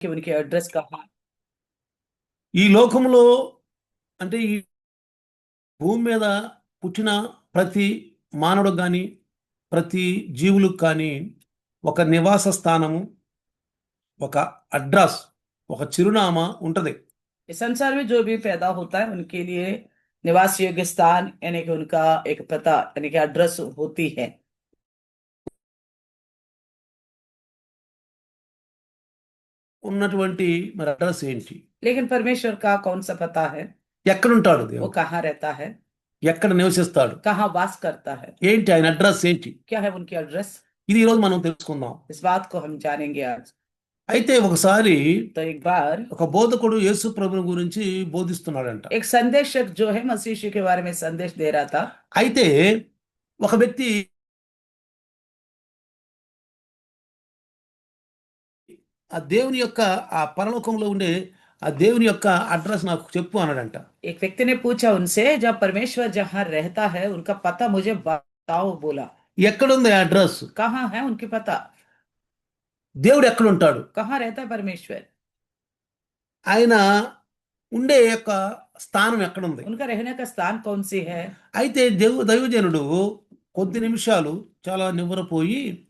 कि उनके एड्रेस कहाँ। ఈ లోకంలో అంటే ఈ భూమి మీద పుట్టిన ప్రతి మానవుడికి కానీ ప్రతి జీవులకు కానీ ఒక నివాస స్థానము, ఒక అడ్రస్, ఒక చిరునామా ఉంటది. इस संसार में जो भी पैदा होता है उनके लिए निवास योग्य स्थान यानी कि उनका एक पता यानी कि एड्रेस होती है। ఉన్నటువంటి మరి అడ్రస్ ఏంటి? लेकिन परमेश्वर का कौन सा पता है? ఎక్కడుంటాడు वो దేవుడు? कहाँ रहता है? ఎక్కడ నివసిస్తాడు? कहाँ वास करता है? ఏంటి ఆయన అడ్రస్ ఏంటి? क्या है उनकी एड्रेस? ఇది ఈరోజు మనం తెలుసుకుందాం. इस बात को हम जानेंगे आज। అయితే ఒకసారి तो एक बार ఒక బోధకుడు యేసు ప్రభుని గురించి బోధిస్తున్నాడంట. एक संदेशक जो है मसीह यीशु के बारे में संदेश दे रहा था। అయితే ఒక వ్యక్తి ఆ దేవుని యొక్క ఆ పరలోకంలో ఉండే ఆ దేవుని యొక్క అడ్రస్ నాకు చెప్పు అన్నాడంట. एक व्यक्ति ने पूछा उनसे, जब परमेश्वर जहाँ रहता है उनका पता मुझे बताओ बोला। ఎక్కడుంది ఆ అడ్రస్? कहाँ है उनके पता? దేవుడు ఎక్కడుంటాడు? कहाँ रहता है परमेश्वर? ఆయన ఉండే యొక్క స్థానం ఎక్కడుంది? उनका रहने का स्थान कौन सी है? అయితే దైవజనుడు కొద్ది నిమిషాలు చాలా నివ్వరపోయి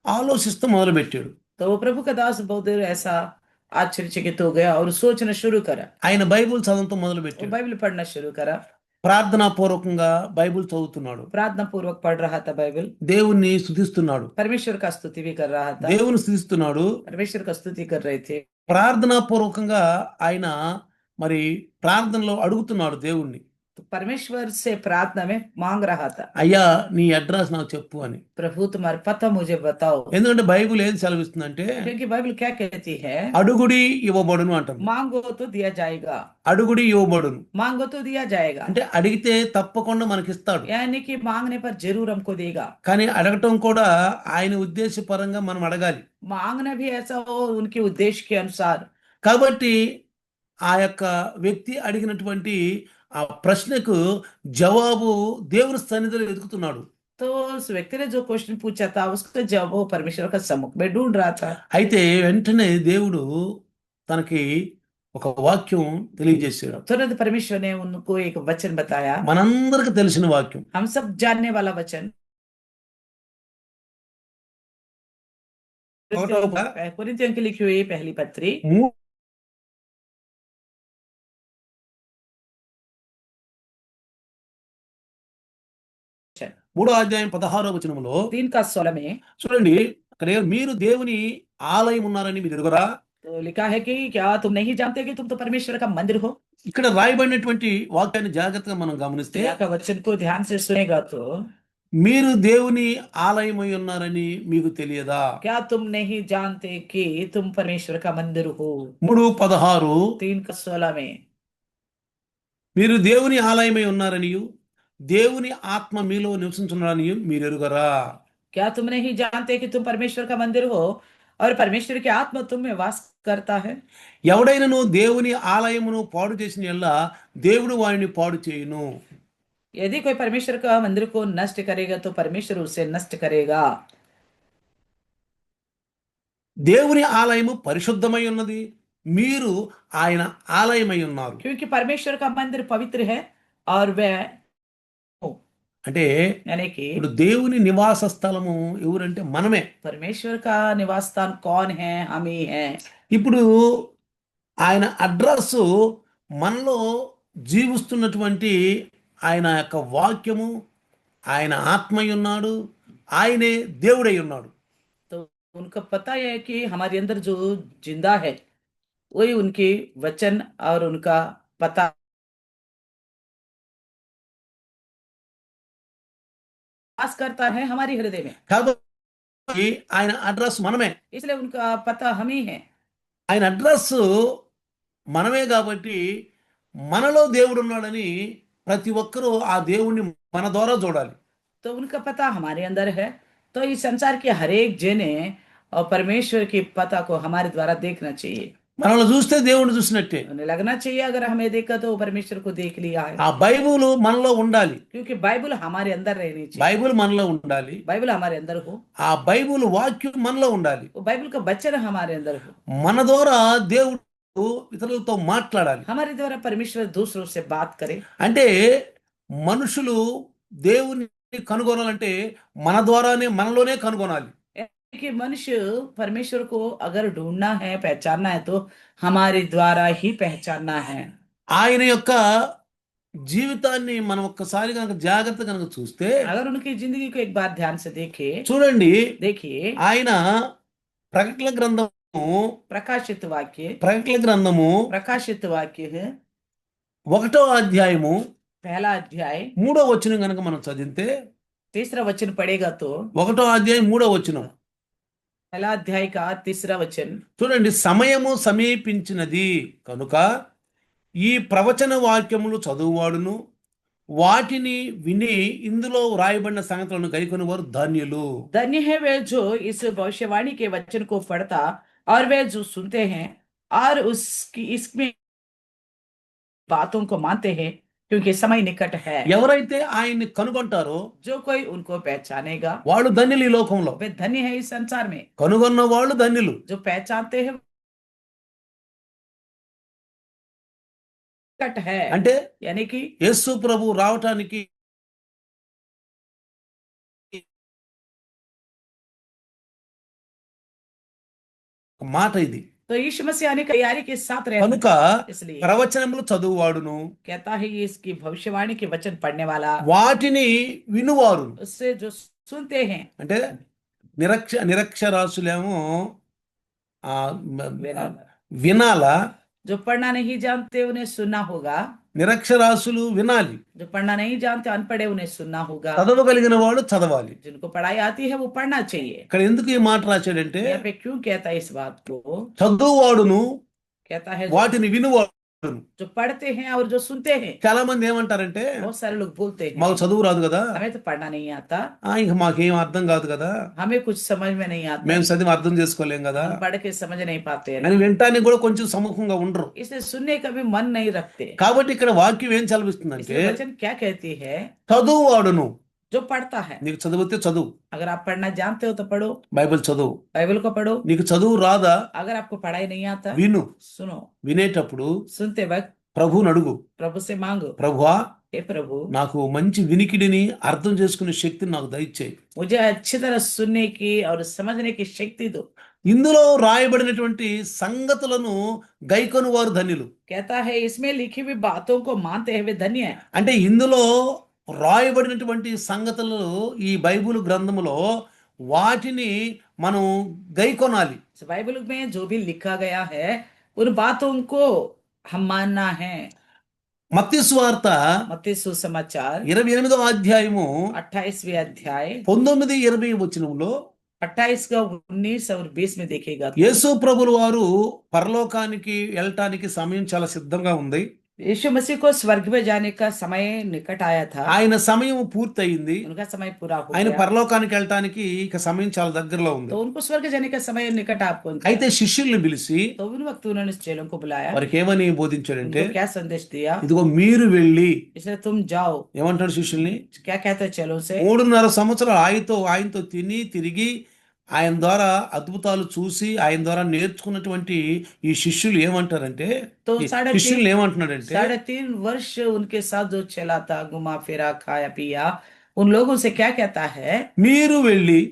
ఆలోచిస్తూ మొదలుపెట్టాడు. तो वो प्रभु का दास बहुत देर ऐसा आश्चर्यचकित हो गया और सोचना शुरू करा। ఆయన బైబిల్ చదవటం वो మొదలుపెట్టాడు. बाइबल पढ़ना शुरू करा। ప్రార్థనా పూర్వకంగా బైబిల్ చదువుతున్నాడు. प्रार्थना पूर्वक पढ़ रहा था बाइबल। దేవుణ్ణి స్తుతిస్తున్నాడు. परमेश्वर का स्तुति भी कर रहा था। దేవుని స్తుతిస్తున్నాడు. परमेश्वर का स्तुति कर रहे थे। ప్రార్థనా పూర్వకంగా ఆయన మరి ప్రార్థనలో అడుగుతున్నాడు దేవుణ్ణి, तो परमेश्वर से प्रार्थना में मांग रहा था, అయ్యా నీ అడ్రస్ నాకు చెప్పు అని. प्रभु तुम्हारा पता मुझे बताओ। ఎందుకంటే బైబిల్ ఏది సెలవిస్తుందంటే क्योंकि बाइबल क्या कहती है? అడుగుడి ఇవ్వబడును అంటుంది. मांगो तो दिया जाएगा। అడుగుడి ఇవ్వబడును मांगो तो दिया जाएगा అంటే అడిగితే తప్పకుండా మనకిస్తాడు. यानी कि मांगने पर जरूर हमको देगा। కానీ అడగటం కూడా ఆయన ఉద్దేశపరంగా మనం అడగాలి. मांगना भी ऐसा हो उनके उद्देश्य के अनुसार। కాబట్టి ఆ యొక్క వ్యక్తి అడిగినటువంటి ఆ ప్రశ్నకు జవాబు దేవుని సన్నిధిలో వెతుకుతున్నాడు. तो उस व्यक्ति ने जो क्वेश्चन पूछा था उसका जवाब वो परमेश्वर का सम्मुख में ढूंढ रहा था। అయితే వెంటనే దేవుడు తనకి ఒక వాక్యం తెలియజేశాడు. तुरंत परमेश्वर ने उनको एक वचन बताया, మనందరికి తెలిసిన వాక్యం. हम सब जानने वाला वचन। कुरिन्थियों की लिखी हुई पहली पत्री మూ- 3వ అధ్యాయం 16వ వచనములో 3 का 16 में చూడండి, అక్కడ మీరు దేవుని ఆలయం ఉన్నారని మీరు ఎరుగరా? तो लिखा है कि क्या तुम नहीं जानते कि तुम तो परमेश्वर का मंदिर हो? ఇక్కడ రాయబడినటువంటి వాక్యాన్ని జాగ్రత్తగా మనం గమనిస్తే यहाँ का वचन को ध्यान से सुनेगा तो మీరు దేవుని ఆలయమై ఉన్నారని మీకు తెలియదా? क्या तुम नहीं जानते कि तुम परमेश्वर का मंदिर हो? 3:16 3 का 16 में మీరు దేవుని ఆలయమై ఉన్నారనియు దేవుని ఆత్మ మీలో నివసించున్నారనియు మీరు ఎరుగరా? क्या तुम नहीं जानते कि तुम परमेश्वर का मंदिर हो और परमेश्वर की आत्मा तुम में वास करता है? ఎవడైనను దేవుని ఆలయమును పాడు చేసిన యెడల దేవుడు వారిని పాడు చేయును. यदि कोई परमेश्वर का मंदिर को नष्ट करेगा तो परमेश्वर उसे नष्ट करेगा। దేవుని ఆలయము పరిశుద్ధమై ఉన్నది, మీరు ఆయన ఆలయమై ఉన్నారు. क्योंकि परमेश्वर का मंदिर पवित्र है और वह అంటే यानी कि ఇప్పుడు దేవుని నివాస స్థలము ఎవరంటే మనమే. परमेश्वर का निवास स्थान कौन है? हम ही हैं। ఇప్పుడు ఆయన అడ్రస్ మనలో జీవిస్తున్నటువంటి ఆయన యొక్క వాక్యము, ఆయన ఆత్మై ఉన్నాడు, ఆయనే దేవుడై ఉన్నాడు. तो उनका पता है कि हमारे अंदर जो जिंदा है वही उनके वचन और उनका पता वास करता है हमारे हृदय में, కాబట్టి ఆయన అడ్రస్ మనమే. इसलिए उनका पता हम ही है। ఆయన అడ్రస్ మనమే కాబట్టి మనలో దేవుడు ఉన్నాడని ప్రతి ఒక్కరూ ఆ దేవుణ్ణి మన ద్వారా చూడాలి. तो उनका पता हमारे अंदर है, तो इस संसार के हर एक जने और परमेश्वर के पता को हमारे द्वारा देखना चाहिए। మనల్ని చూస్తే దేవుణ్ణి చూసినట్టే. उन्हें लगना चाहिए अगर हमें देखा तो परमेश्वर को देख लिया है, ఆ బైబుల్ మనలో ఉండాలి. क्योंकि बाइबल हमारे अंदर रहनी चाहिए। బైబుల్ మనలో ఉండాలి. बाइबल हमारे अंदर हो, ఆ బైబుల్ వాక్యం మనలో ఉండాలి. वो बाइबल का वचन हमारे अंदर हो, మన ద్వారా దేవుడు ఇతరులతో మాట్లాడాలి. हमारे द्वारा परमेश्वर दूसरों से बात करे। అంటే మనుషులు దేవుని కనుగొనాలంటే మన ద్వారానే మనలోనే కనుగొనాలి. कि मनुष्य परमेश्वर को अगर ढूंढना है, पहचानना है, तो हमारे द्वारा ही पहचानना है। ఆయన యొక్క జీవితాన్ని మనం ఒక్కసారి కనుక జాగ్రత్త కనుక చూస్తే अगर उनकी जिंदगी को एक बार ध्यान से देखे, చూడండి, देखिए ఆయన ప్రకటన గ్రంథము प्रकाशित वाक्य, ప్రకటన గ్రంథము प्रकाशित वाक्य है 1వ అధ్యాయము पहला अध्याय 3వ వచనం కనుక మనం చదివితే, तीसरा वचन पढ़ेगा तो 1వ అధ్యాయం 3వ వచనం पहला अध्याय का तीसरा वचन, చూడండి, సమయము సమీపించినది కనుక ఈ ప్రవచన వాక్యములు చదువువాడును వాటిని విని ఇందులో వ్రాయబడిన సంగతులను గైకొని వారు ధన్యులు. धन्य है वे जो इस भविष्यवाणी के वचन को पढ़ता और वे जो सुनते हैं और उसकी इसमें बातों को मानते हैं, क्योंकि समय निकट है। ఎవరైతే ఆయన్ని కనుగొంటారో जो कोई उनको पहचानेगा వాళ్ళు ధన్యులు. ఈ లోకంలో वे धन्य है इस संसार में। కనుగొన్న వాళ్ళు ధన్యులు. जो पहचानते हैं निकट है, అంటే यानी कि యేసు ప్రభు రావటానికి ఒక మాట ఇది. तो यीशु मसीह आने की तैयारी के साथ रहना, కనుక इसलिए ప్రవచనములు చదువువాడును कहता है ये इसकी भविष्यवाणी के वचन पढ़ने वाला, వాటిని వినువారు. उससे जो सुनते हैं, అంటే నిరక్షరాస్యులేమో ఆ, వినాలా, जो पढ़ना नहीं जानते उन्हें सुनना होगा, నిరక్షరాస్యులు వినాలి, जो पढ़ना नहीं जानते अनपढ़े उन्हें सुनना होगा, చదవగలిగిన వాడు చదవాలి. जिनको पढ़ाई आती है वो पढ़ना चाहिए। ఇక్కడ ఎందుకు ఈ మాట రాశాడంటే, यहाँ पे क्यों कहता है इस बात को? చదువువాడును कहता है వాటిని వినువాడును. जो पढ़ते हैं और जो सुनते हैं। చాలా మంది ఏమంటారంటే, बहुत सारे लोग बोलते हैं మాకు చదువు రాదు కదా, हमें तो पढ़ना नहीं आता, ఇంకా మాకేం అర్థం కాదు కదా, हमें कुछ समझ में नहीं आता, మేము చదివి అర్థం చేసుకోలేం కదా हम पढ़ के समझ नहीं पाते हैं, అని వినటానికి కూడా కొంచెం సముఖంగా ఉండరు. इसलिए सुनने का भी मन नहीं रखते। కాబట్టి ఇక్కడ వాక్యం ఏం చదివిస్తుందంటే, इसलिए वचन क्या कहती है? చదువువాడును. जो पढ़ता है, నీకు చదివితే చదువు, अगर आप पढ़ना जानते हो तो पढ़ो, బైబిల్ చదువు. बाइबल को पढ़ो। నీకు చదువు రాదా, अगर आपको पढ़ाई नहीं आता, విను. सुनो, వినేటప్పుడు सुनते वक्त ప్రభువుని అడుగు, प्रभु से मांगो, ప్రభువా हे प्रभु నాకు మంచి వినికిడిని అర్థం చేసుకునే శక్తిని నాకు దయచేయి. मुझे अच्छी तरह सुनने की और समझने की शक्ति दो। ఇందులో రాయబడినటువంటి సంగతులను గైకొని వారు ధన్యులు. कहता है इसमें लिखी हुई बातों को मानते हुए धन्य है। అంటే ఇందులో రాయబడినటువంటి సంగతులు ఈ బైబిల్ గ్రంథములో వాటిని మనం గైకొనాలి. इस बाइबल में जो भी लिखा गया है उन बातों को हम मानना है। మత్తయి సువార్త मत्ती सुसमाचार 28వ అధ్యాయము 28वें अध्याय 19-20 వచనంలో 28 का 19 और 20 में देखेगा तो యేసు ప్రభులు వారు పరలోకానికి వెళ్ళటానికి సమయం చాలా సిద్ధంగా ఉంది. यीशु मसीह को स्वर्ग में जाने का समय निकट आया था, ఆయన సమయం పూర్తయింది. उनका समय पूरा हो ఆయన गया, పరలోకానికి వెళ్ళటానికి ఇక సమయం చాలా దగ్గరలో ఉంది. तो उनको स्वर्ग जाने का समय निकट आपको అయితే శిష్యుల్ని పిలిచి तो उन वक्त उन्होंने चेलों को बुलाया, వారికి ఏమని బోధించాడంటే, उनको क्या संदेश दिया? ఇదిగో మీరు వెళ్ళి, इसलिए तुम जाओ, ఏమంటాడు శిష్యుల్ని, क्या कहते हैं चेलों से? 3.5 సంవత్సరాలు ఆయనతో తిని తిరిగి ఆయన ద్వారా అద్భుతాలు చూసి ఆయన ద్వారా నేర్చుకున్నటువంటి ఈ శిష్యులు ఏమంటారంటే, तो ఈ శిష్యులు ఏమంటున్నాడంటే, 3.5 वर्ष उनके साथ जो चला था, घुमा फिरा खाया पिया, उन लोगों से क्या कहता है? మీరు వెళ్ళి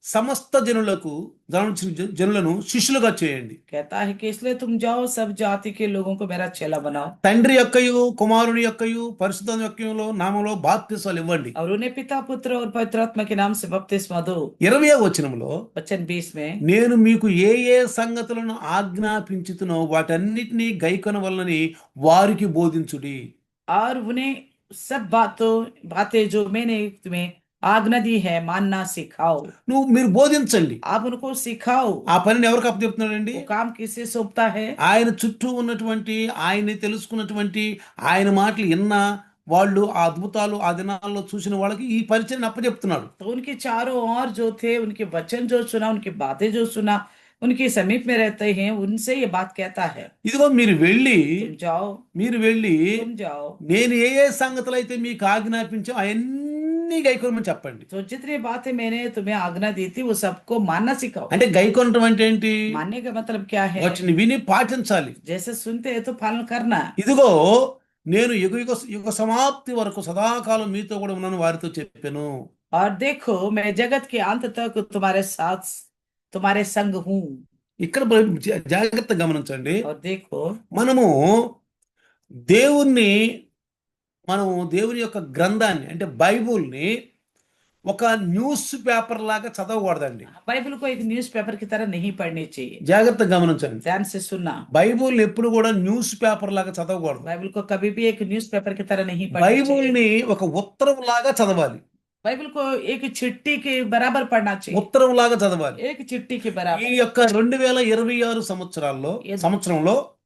సమస్త జనులను శిష్యులుగా చేయండి. कहता है कि इसलिए तुम जाओ, सब जाति के लोगों को मेरा चेला बनाओ తండ్రి యొక్కయు కుమారుని యొక్కయు పరిశుద్ధ యొక్కయులో నామములో బాప్తిస్మాలు ఇవ్వండి. और उन्हें पिता पुत्र और पवित्र आत्मा के नाम से बपतिस्मा दो। 20వ వచనంలో, वचन 20 में, నేను మీకు ఏ ఏ సంగతులను ఆజ్ఞాపించుతునో వాటన్నిటినీ గైకొనవలనని వారికి బోధించుడి. और उन्हें सब बातें जो मैंने तुम्हें आज्ञा दी है मानना सिखाओ। మీరు బోధించండి. आप उनको सिखाओ। ఆ పనిని ఎవరికి అప్పచెప్తున్నాడండి? वो काम किसे सौंपता है? ఆయన చుట్టూ ఉన్నటువంటి, ఆయన్ని తెలుసుకున్నటువంటి, ఆయన మాటలు విన్న వాళ్ళు, ఆ అద్భుతాలు ఆ దినాల్లో చూసిన వాళ్ళకి ఈ పరిచయం అప్పచెప్తున్నాడు. तो उनके चारों ओर जो थे, उनके वचन जो सुना, उनकी बातें जो सुना, उनके समीप में रहते हैं, उनसे ये बात कहता है, ఇదిగో तुम जाओ, మీరు వెళ్ళి तुम जाओ। నేను ఏ ఏ సంగతులు అయితే మీకు ఆజ్ఞాపించో అవన్నీ గైకొనమని చెప్పండి. तो जितनी बातें मैंने तुम्हें आज्ञा दी थी वो सबको मानना सिखाओ। అంటే గైకొనటం అంటే ఏంటి? मानने का मतलब क्या है? వాటిని విని పాటించాలి. जैसे सुनते हैं तो पालन करना। ఇదిగో నేను యుగ యుగ యుగ సమాప్తి వరకు సదాకాలం మీతో కూడా ఉన్నాను వారితో చెప్పాను. और देखो मैं जगत के अंत तक तुम्हारे साथ, तुम्हारे संग हूँ। ఇక్కడ జాగ్రత్తగా గమనించండి. और देखो మనము దేవుణ్ణి మనము దేవుని యొక్క గ్రంథాన్ని అంటే బైబుల్ని ఒక న్యూస్ పేపర్ లాగా చదవకూడదండి. बाइबल को एक न्यूज़पेपर की तरह नहीं पढ़नी चाहिए। జాగ్రత్తగా గమనించండి. ध्यान से सुनना। బైబుల్ ఎప్పుడు కూడా న్యూస్ పేపర్ లాగా చదవకూడదు. बाइबल को कभी भी एक न्यूज़पेपर की तरह नहीं पढ़ना चाहिए। బైబుల్ని ఒక ఉత్తరం లాగా చదవాలి. बाइबल को एक चिट्ठी के बराबर पढ़ना चाहिए। ఉత్తరం లాగా చదవాలి. एक चिट्ठी के ఈ बराबर। యొక్క 2026 సంవత్సరంలో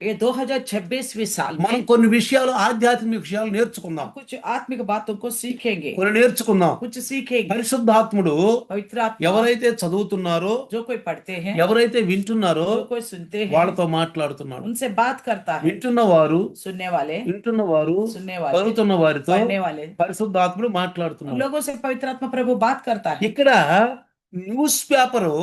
ये 2026वीं साल మనం में కొన్ని విషయాలు ఆధ్యాత్మిక విషయాలు నేర్చుకుందాం. कुछ आत्मिक बातों को सीखेंगे, కొన్ని నేర్చుకుందాం. कुछ सीखेंगे। పరిశుద్ధాత్ముడు पवित्र आत्मा ఎవరైతే చదువుతున్నారో जो कोई पढ़ते हैं, ఎవరైతే వింటున్నారో जो कोई सुनते हैं, వాళ్ళతో మాట్లాడుతున్నాడు. उनसे बात करता है। వింటున్నవారు सुनने वाले, చదువుతున్న వారితో पढ़ने वाले, పరిశుద్ధాత్ముడు उन మాట్లాడుతున్నాడు. लोगों से पवित्र आत्मा प्रभु बात करता है। ఇక్కడ న్యూస్ పేపరు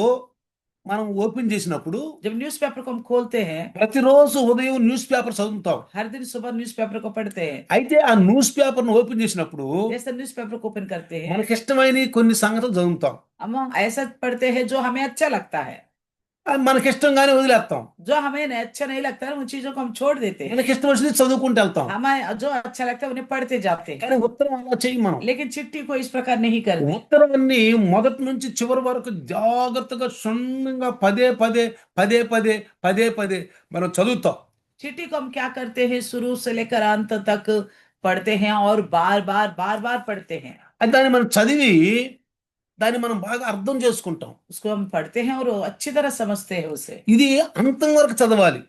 మనం ఓపెన్ చేసినప్పుడు जब न्यूज़पेपर को हम खोलते हैं, ప్రతిరోజు ఉదయం న్యూస్ పేపర్ చదువుతాం. हर दिन सुबह न्यूज़पेपर को पढ़ते हैं। అయితే ఆ న్యూస్ పేపర్ ఓపెన్ చేసినప్పుడు जैसे न्यूज़पेपर को ओपन करते हैं, మనకి ఇష్టమైన కొన్ని సంగతులు చదువుతాం. हम ऐसा पढ़ते हैं जो हमें अच्छा लगता है। అది మనకి ఇష్టంగానే వదిలేస్తాం. जो हमें अच्छा नहीं लगता है उन चीजों को हम छोड़ देते हैं। మనకి ఇష్టం వచ్చింది చదువుకుంటూ వెళ్తాం. हमें जो अच्छा लगता है उन्हें पढ़ते जाते हैं। కానీ ఉత్తరం అలా చేయం మనం. लेकिन चिट्ठी को इस प्रकार नहीं करते। ఉత్తరాన్ని మొదటి నుంచి చివరి వరకు జాగ్రత్తగా క్షుణ్ణంగా పదే పదే మనం చదువుతాం. चिट्ठी को हम क्या करते हैं, शुरू से लेकर अंत तक पढ़ते हैं और बार बार पढ़ते हैं। అది దాన్ని మనం చదివి దాన్ని మనం బాగా అర్థం చేసుకుంటాం. उसको हम पढ़ते हैं और अच्छी तरह समझते हैं उसे। ఇది అంతం వరకు చదవాలి.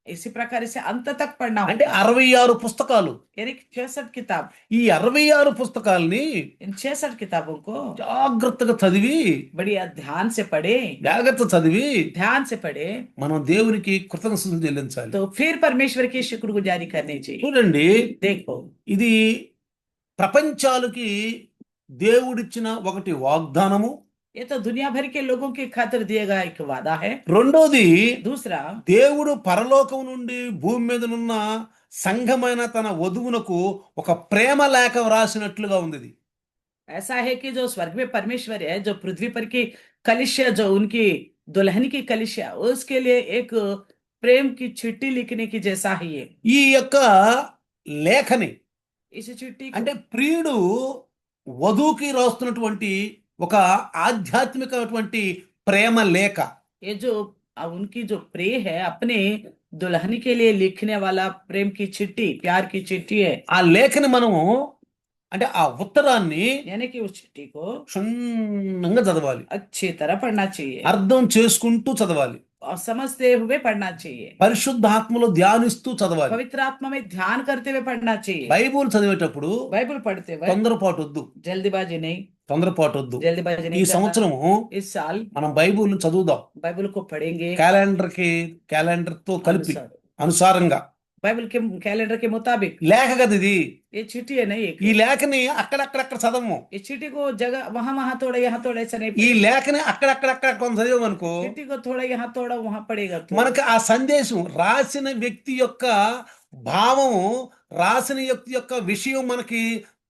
इसी प्रकार इसे अंत तक पढ़ना అంటే होता है। 66 పుస్తకాలు. यानी 66 किताब। ఈ 66 పుస్తకాల్ని इन 66 किताबों को జాగ్రత్తగా చదివి बढ़िया ध्यान से पढ़े, జాగ్రత్త చదివి ध्यान से पढ़े, మనం దేవునికి కృతజ్ఞతలు చెల్లించాలి. तो फिर परमेश्वर की शुक्रगुजारी करनी चाहिए। చూడండి, देखो ఇది ప్రపంచాలకి దేవుడిచ్చిన ఒకటి వాగ్దానము. ये तो दुनिया भर के लोगों की खातिर दिया गया एक वादा है। రెండోది, दूसरा, దేవుడు పరలోకం నుండి భూమి మీదనున్న సంఘమైన తన వధువునకు ఒక ప్రేమ లేఖ వ్రాసినట్లుగా ఉంది ఇది. ऐसा है कि जो स्वर्ग में परमेश्वर है, जो पृथ्वी पर की कलिसिया, जो उनकी दुल्हन की कलिसिया, उसके लिए एक प्रेम की चिट्ठी लिखने की जैसा ही है। ఈ యొక్క లేఖని इस चिट्ठी అంటే को ప్రియుడు వధువుకి రాస్తున్నటువంటి ఒక ఆధ్యాత్మికటువంటి ప్రేమ లేఖ. ये जो उनकी जो प्रे है, अपने दुल्हन के लिए लिखने वाला प्रेम की चिट्ठी, प्यार की चिट्ठी है। ఆ లేఖని మనము అంటే ఆ ఉత్తరాన్ని यानी कि उस चिट्ठी को క్షుణ్ణంగా చదవాలి. अच्छी तरह पढ़ना चाहिए అర్థం చేసుకుంటూ చదవాలి. और समझते हुए पढ़ना चाहिए। పరిశుద్ధాత్మలో ధ్యానిస్తూ చదవాలి. पवित्र आत्मा में ध्यान करते हुए पढ़ना चाहिए। బైబుల్ చదివేటప్పుడు बाइबल पढ़ते हुए తొందరపాటు వద్దు. जल्दीबाजी नहीं, తొందరపాటు వద్దు. जल्दीबाजी ఈ नहीं करना। సంవత్సరము इस साल మనం బైబుల్ చదువుదాం. बाइबल को पढ़ेंगे క్యాలెండర్ తో కలిపి अनुसार, అనుసారంగా. बाइबल के कैलेंडर के मुताबिक। లేఖ కదా ఇది. ये चिट्ठी है नहीं एक। ఈ లేఖని అక్కడక్కడక్కడ చదవము. इस चिट्ठी को जगह वहां थोड़ा यहाँ थोड़ा ऐसा नहीं ఈ पढ़ेगा। లేఖని అక్కడక్కడక్కడ కొంత చదివామనుకో चिट्ठी को थोड़ा यहाँ थोड़ा वहां पड़ेगा तो మనకి ఆ సందేశం రాసిన వ్యక్తి యొక్క భావము రాసిన వ్యక్తి యొక్క విషయం మనకి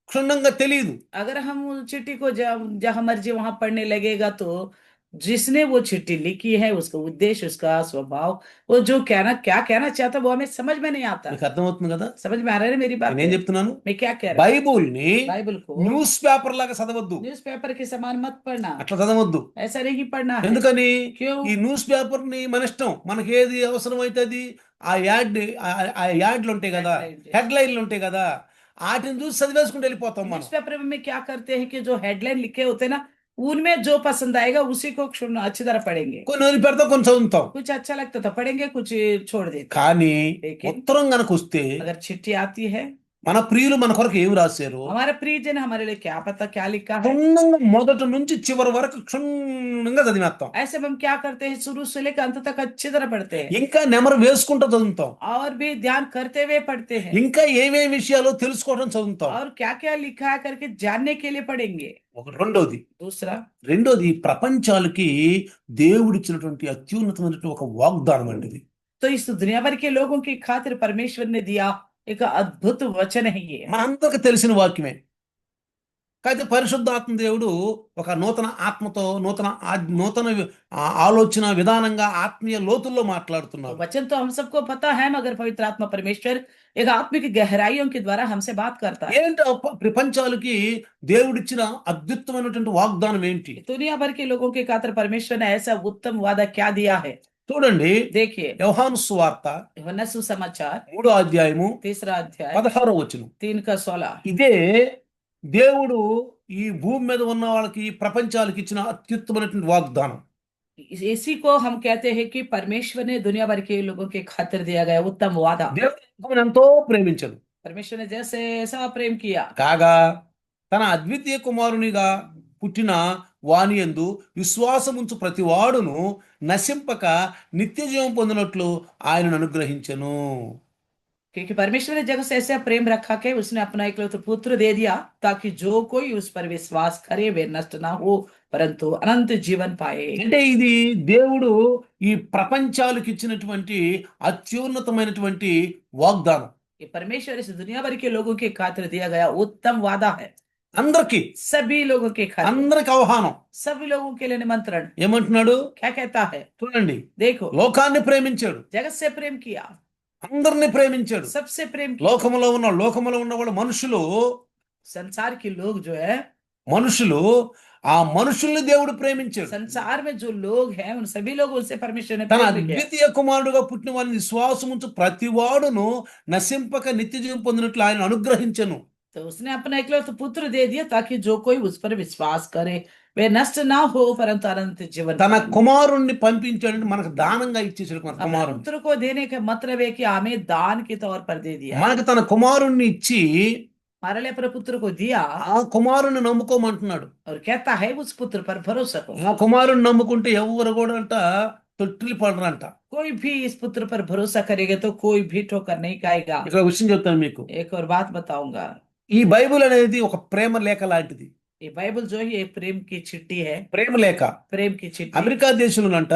క్షుణ్ణంగా తెలియదు. अगर हम उस चिट्ठी को जहां मर्जी वहां पढ़ने लगेगा तो जिसने वो चिट्ठी लिखी है, उसका उद्देश्य, उसका स्वभाव, वो जो क्या कहना चाहता है, वो हमें समझ में नहीं आता। మీకు అర్థమవుతుంది కదా समझ में आ रहा है ना मेरी बात? నేనేం చెప్తున్నాను? मैं क्या कह रहा బైబుల్ని हूँ? बाइबल को న్యూస్ పేపర్ లాగా చదవద్దు. न्यूज़पेपर के समान मत पढ़ना। అట్లా చదవద్దు. ऐसा नहीं पढ़ना है। ఎందుకని? क्यों? ఈ న్యూస్ పేపర్ ని మన ఇష్టం, మనకి ఏది అవసరం అయితే అది ఆ యాడ్లు ఉంటాయి కదా, హెడ్లైన్లు ఉంటాయి కదా, వాటిని చూసి చదివేసుకుంటూ వెళ్ళిపోతాం మనం. न्यूज़पेपर में क्या करते हैं कि जो हेडलाइन लिखे होते हैं ना, उनमें जो पसंद आएगा उसी को अच्छी तरह पढ़ेंगे। కొన్ని వదిలిపెడతాం, కొన్ని చదువుతాం. कुछ अच्छा लगता तो पढ़ेंगे, कुछ छोड़ देते। కానీ लेकिन ఉత్తరం గనక వస్తే अगर चिट्ठी आती है, మన ప్రియులు మన కొరకు ఏమి రాశారు? हमारा प्रियजन हमारे लिए क्या पता क्या लिखा है। క్షుణ్ణంగా మొదటి నుంచి చివరి వరకు క్షుణ్ణంగా చదివేస్తాం. ऐसे में हम क्या करते हैं, शुरू से लेकर अंत तक अच्छी तरह पढ़ते हैं ఇంకా నెమరు వేసుకుంటూ చదువుతాం. और भी ध्यान करते हुए पढ़ते हैं ఇంకా ఏమేమి విషయాలు తెలుసుకోవడం చదువుతాం. और क्या क्या लिखा है करके जानने के लिए पढ़ेंगे। రెండోది दूसरा, ప్రపంచాలకి దేవుడిచ్చినటువంటి అత్యున్నతమైనటువంటి ఒక వాగ్దానం అండి ఇది. तो इस दुनिया भर के लोगों की खातिर परमेश्वर ने दिया एक अद्भुत वचन है ये। మనందరికి తెలిసిన వాక్యమే. అయితే పరిశుద్ధాత్మ దేవుడు ఒక నూతన ఆత్మతో నూతన ఆలోచన విధానంగా ఆత్మీయ లోతుల్లో మాట్లాడుతున్నారు. वचन तो हम सबको पता है, मगर पवित्र आत्मा परमेश्वर एक आत्मिक गहराइयों के द्वारा हमसे बात करता है। ఏంటి ప్రపంచాలకి దేవుడిచ్చిన అద్భుతమైనటువంటి వాగ్దానం ఏంటి? दुनिया भर के लोगों के खातिर परमेश्वर ने ऐसा उत्तम वादा क्या दिया है। చూడండి, देखिए, యోహాను సువార్త यूहन्ना सुसमाचार 3వ అధ్యాయము 3रा अध्याय 16వ వచనం. 3 का 16। ఇదే దేవుడు ఈ భూమి మీద ఉన్న వాళ్ళకి ప్రపంచాలకు ఇచ్చిన అత్యుత్తమైనటువంటి వాగ్దానం. इसी को हम कहते हैं कि परमेश्वर ने दुनिया भर के लोगों के खातिर दिया गया उत्तम वादा। దేవుడు లోకమును ఎంతో ప్రేమించను परमेश्वर ने जैसे ऐसा प्रेम किया, కాగా తన అద్వితీయ కుమారునిగా పుట్టిన వాని యందు విశ్వాసముంచు ప్రతి వాడును నశింపక నిత్య జీవం పొందినట్లు ఆయనను అనుగ్రహించెను. क्योंकि परमेश्वर ने जगत से ऐसा प्रेम रखा कि उसने अपना एकलौता पुत्र दे दिया ताकि जो कोई उस पर विश्वास करे वे नष्ट ना हो परंतु अनंत जीवन पाए। అంటే ఇది దేవుడు ఈ ప్రపంచాలకు ఇచ్చినటువంటి అత్యున్నతమైనటువంటి వాగ్దానం. ये परमेश्वर इस दुनिया भर के लोगों के खातिर दिया गया उत्तम वादा है। అందరికి सभी लोगों के खातिर, అందరికి ఆహ్వానం. सभी लोगों के लिए निमंत्रण। ఏమంటున్నాడు क्या कहता है, చూడండి, देखो, లోకాన్ని ప్రేమించాడు, जगत से प्रेम किया, అందరిని ప్రేమించాడు. सबसे प्रेम किया। లోకములో ఉన్న వాళ్ళు మనుషులు संसार के लोग जो है, మనుషులు ఆ మనుషుల్ని దేవుడు ప్రేమించాడు. संसार में जो लोग हैं उन सभी लोग उनसे परमेश्वर ने తన प्रेम किया। అద్వితీయ కుమారుడుగా పుట్టిన వారిని విశ్వాసముంచు ప్రతి వాడును నశింపక నిత్య జీవం పొందినట్లు ఆయన అనుగ్రహించెను. तो उसने अपना एकलौता पुत्र दे दिया ताकि जो कोई उस पर विश्वास करे वे नष्ट ना हो परंतु अनंत जीवन తన पाए। కుమారుణ్ణి పంపించాడంటే మనకు దానంగా ఇచ్చేసాడు మన अपने కుమారుణ్ణి. पुत्र को देने का मतलब है कि हमें दान के तौर पर दे दिया। మనకు తన కుమారుణ్ణి ఇచ్చి हमारे लिए अपने पुत्र को दिया ఆ కుమారుణ్ణి నమ్ముకోమంటున్నాడు. और कहता है उस पुत्र पर भरोसा करो। ఆ కుమారుణ్ణి నమ్ముకుంటే ఎవరు కూడా అంట తొట్టిల్లి పడరంట. कोई भी इस पुत्र पर भरोसा करेगा तो कोई भी ठोकर नहीं खाएगा। ఇక్కడ ఒక విషయం చెప్తాను మీకు. एक और बात बताऊंगा, ఈ బైబిల్ అనేది ఒక ప్రేమ లేఖ లాంటిది. ये बाइबल जो है ये प्रेम की चिट्ठी है। ప్రేమ లేఖ. प्रेम की चिट्ठी। అమెరికా దేశంలోనంట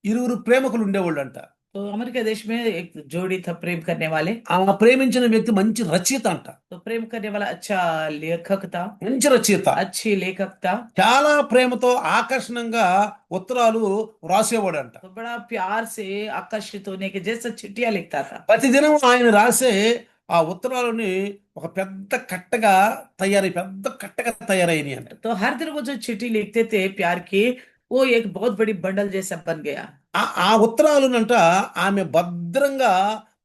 ఇరువురు ప్రేమకులు ఉండేవాళ్ళు అంట. तो अमेरिका देश में एक जोड़ी था प्रेम करने वाले। ఆ ప్రేమించిన వ్యక్తి మంచి రచయిత అంట. तो प्रेम करने वाला अच्छा लेखक था, మంచి రచయిత. अच्छी लेखक था। చాలా ప్రేమతో ఆకర్షణంగా ఉత్తరాలు రాసేవాడంట. तो बड़ा प्यार से आकर्षित होने के जैसा चिट्ठियां लिखता था। ప్రతిదినం ఆయన రాసే ఆ ఉత్తరాలని ఒక పెద్ద కట్టగా తయారయ్యాయి అంట. तो हर दिन वो जो चिट्ठी लिखते थे प्यार की, वो एक बहुत बड़ी बंडल जैसा बन गया। ఆ ఉత్తరాలునంట ఆమె భద్రంగా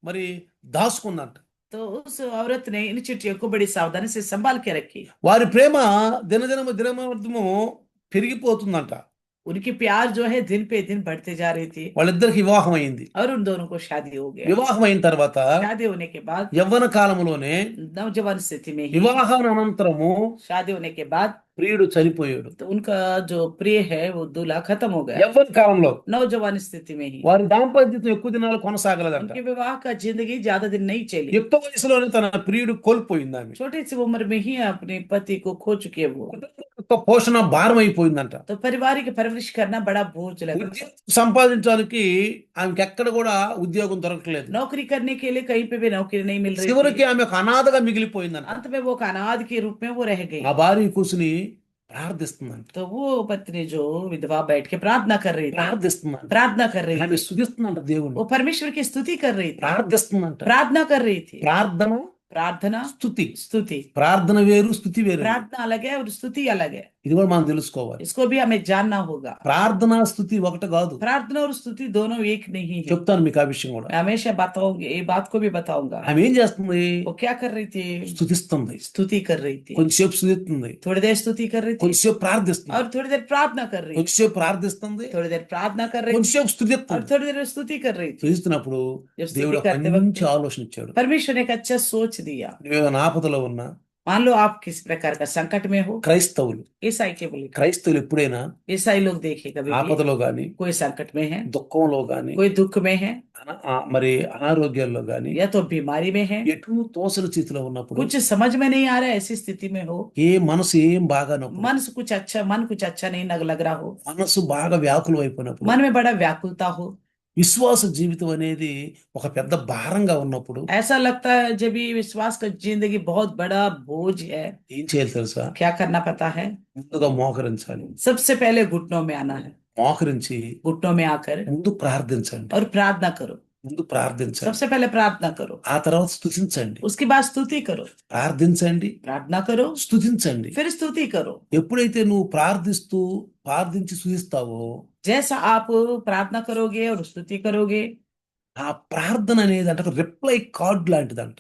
మరి దాచుకుందంట. तो उस औरत ने इन चिट्ठियों को बड़ी सावधानी से संभाल के रखी। వారి ప్రేమ దినదినము పెరిగిపోతుందంట. उनकी प्यार जो है दिन पे दिन बढ़ते जा रही थी వాళ్ళిద్దరికి వివాహం అయింది. और उन दोनों को शादी हो गया। వివాహం అయిన తర్వాత शादी होने के बाद యవ్వన కాలంలోనే नौजवान स्थिति में ही, వివాహానంతరము शादी होने के बाद, ప్రియుడు చనిపోయాడు. तो उनका जो प्रिय है वो दूल्हा खत्म हो गया। యవ్వన కాలంలో नौजवान स्थिति में ही వారి దాంపత్యం ఎక్కువ దినాలు కొనసాగలేదంట. उनके विवाह का जिंदगी ज्यादा दिन नहीं चली। యుక్త వయసులోనే తన ప్రియుడు కోల్పోయింది ఆమె. छोटी सी उम्र में ही अपने पति को खो चुके वो। యొక్క పోషణ భారం అయిపోయిందంట. तो पारिवारिक परवरिश करना बड़ा बोझ लगा। ఉద్యోగం సంపాదించడానికి ఆమెకి ఎక్కడ కూడా ఉద్యోగం దొరకలేదు. नौकरी करने के लिए कहीं पे भी नौकरी नहीं मिल रही చివరికి थी। ఆమె ఒక అనాథగా మిగిలిపోయిందంట. अंत में वो एक अनाथ के रूप में वो रह गई। ఆ భార్య కూర్చుని ప్రార్థిస్తుందంట. तो वो पत्नी जो विधवा बैठ के प्रार्थना कर रही थी, ప్రార్థిస్తుందంట. प्रार्थना कर रही ఆమె थी, స్తుతిస్తుందంట దేవుని. वो परमेश्वर की स्तुति कर रही थी, ప్రార్థిస్తుందంట. प्रार्थना कर रही थी। ప్రార్థన प्रार्थना, స్తుతి. स्तुति। ప్రార్థన వేరు, స్తుతి వేరు. प्रार्थना अलग है और स्तुति अलग है। ఇది కూడా మనం తెలుసుకోవాలి. इसको भी हमें जानना होगा। ప్రార్థన స్తుతి ఒకటి కాదు. प्रार्थना और स्तुति दोनों एक नहीं है। చెప్తాను మీకు ఆ విషయం కూడా. मैं हमेशा बताऊंगी, ये बात को भी बताऊंगा। ఆమె ఏం చేస్తుంది? वो क्या कर रही थी? స్తుతిస్తుంది. स्तुति कर रही थी। కొంచెంసేపు స్తుతిస్తుంది, थोड़ी देर स्तुति कर रही थी కొంచెంసేపు ప్రార్థిస్తుంది, और थोड़ी देर प्रार्थना कर रही थी, కొంచెంసేపు ప్రార్థిస్తుంది, थोड़ी देर प्रार्थना कर रही थी కొంచెంసేపు और స్తుతిస్తుంది. थोड़ी देर स्तुति कर रही थी। స్తుతిస్తున్నప్పుడు जब स्तुति దేవుడు ఒక करते మంచి वक्त ఆలోచన ఇచ్చాడు. परमेश्वर ने एक अच्छा सोच दिया। నువ్వేమైనా ఆపదలో ఉన్నా, मान लो आप किस प्रकार का संकट में हो। క్రైస్తవులు ईसाई के बोले, క్రైస్తవులు ఎప్పుడైనా ईसाई लोग देखिए कभी भी ఆపదలో గాని, कोई संकट में है, దుఃఖంలో గాని, कोई दुख में है, మరి అనారోగ్యాల్లో గాని, या तो बीमारी में है, ఎటు తోసని స్థితిలో ఉన్నప్పుడు, कुछ समझ में नहीं आ रहा है, ऐसी स्थिति में हो, మనసు ఏం బాగానప్పుడు, मन कुछ अच्छा नहीं लग रहा हो, మనసు బాగా వ్యాకులం అయిపోయినప్పుడు, मन में बड़ा व्याकुलता हो, విశ్వాస జీవితం అనేది ఒక పెద్ద భారంగా ఉన్నప్పుడు ऐसा लगता है जब ये विश्वास का जिंदगी बहुत बड़ा बोझ है, ఏం చేయాలి తెలుసా? क्या करना पता है। ముందుగా మోకరించాలి. सबसे पहले घुटनों में आना है, మోకరించి घुटनों में आकर ముందు ప్రార్థించండి. और प्रार्थना करो। ముందు ప్రార్థించండి. सबसे पहले प्रार्थना करो, ఆ తర్వాత స్తుతించండి. उसके बाद स्तुति करो। ప్రార్థించండి, प्रार्थना करो, స్తుతించండి. फिर स्तुति करो। ఎప్పుడైతే నువ్వు ప్రార్థించి స్తుతిస్తావో, जैसा आप प्रार्थना करोगे और स्तुति करोगे, ఆ ప్రార్థన అనేది అంటే ఒక రిప్లై కార్డ్ లాంటిదంట.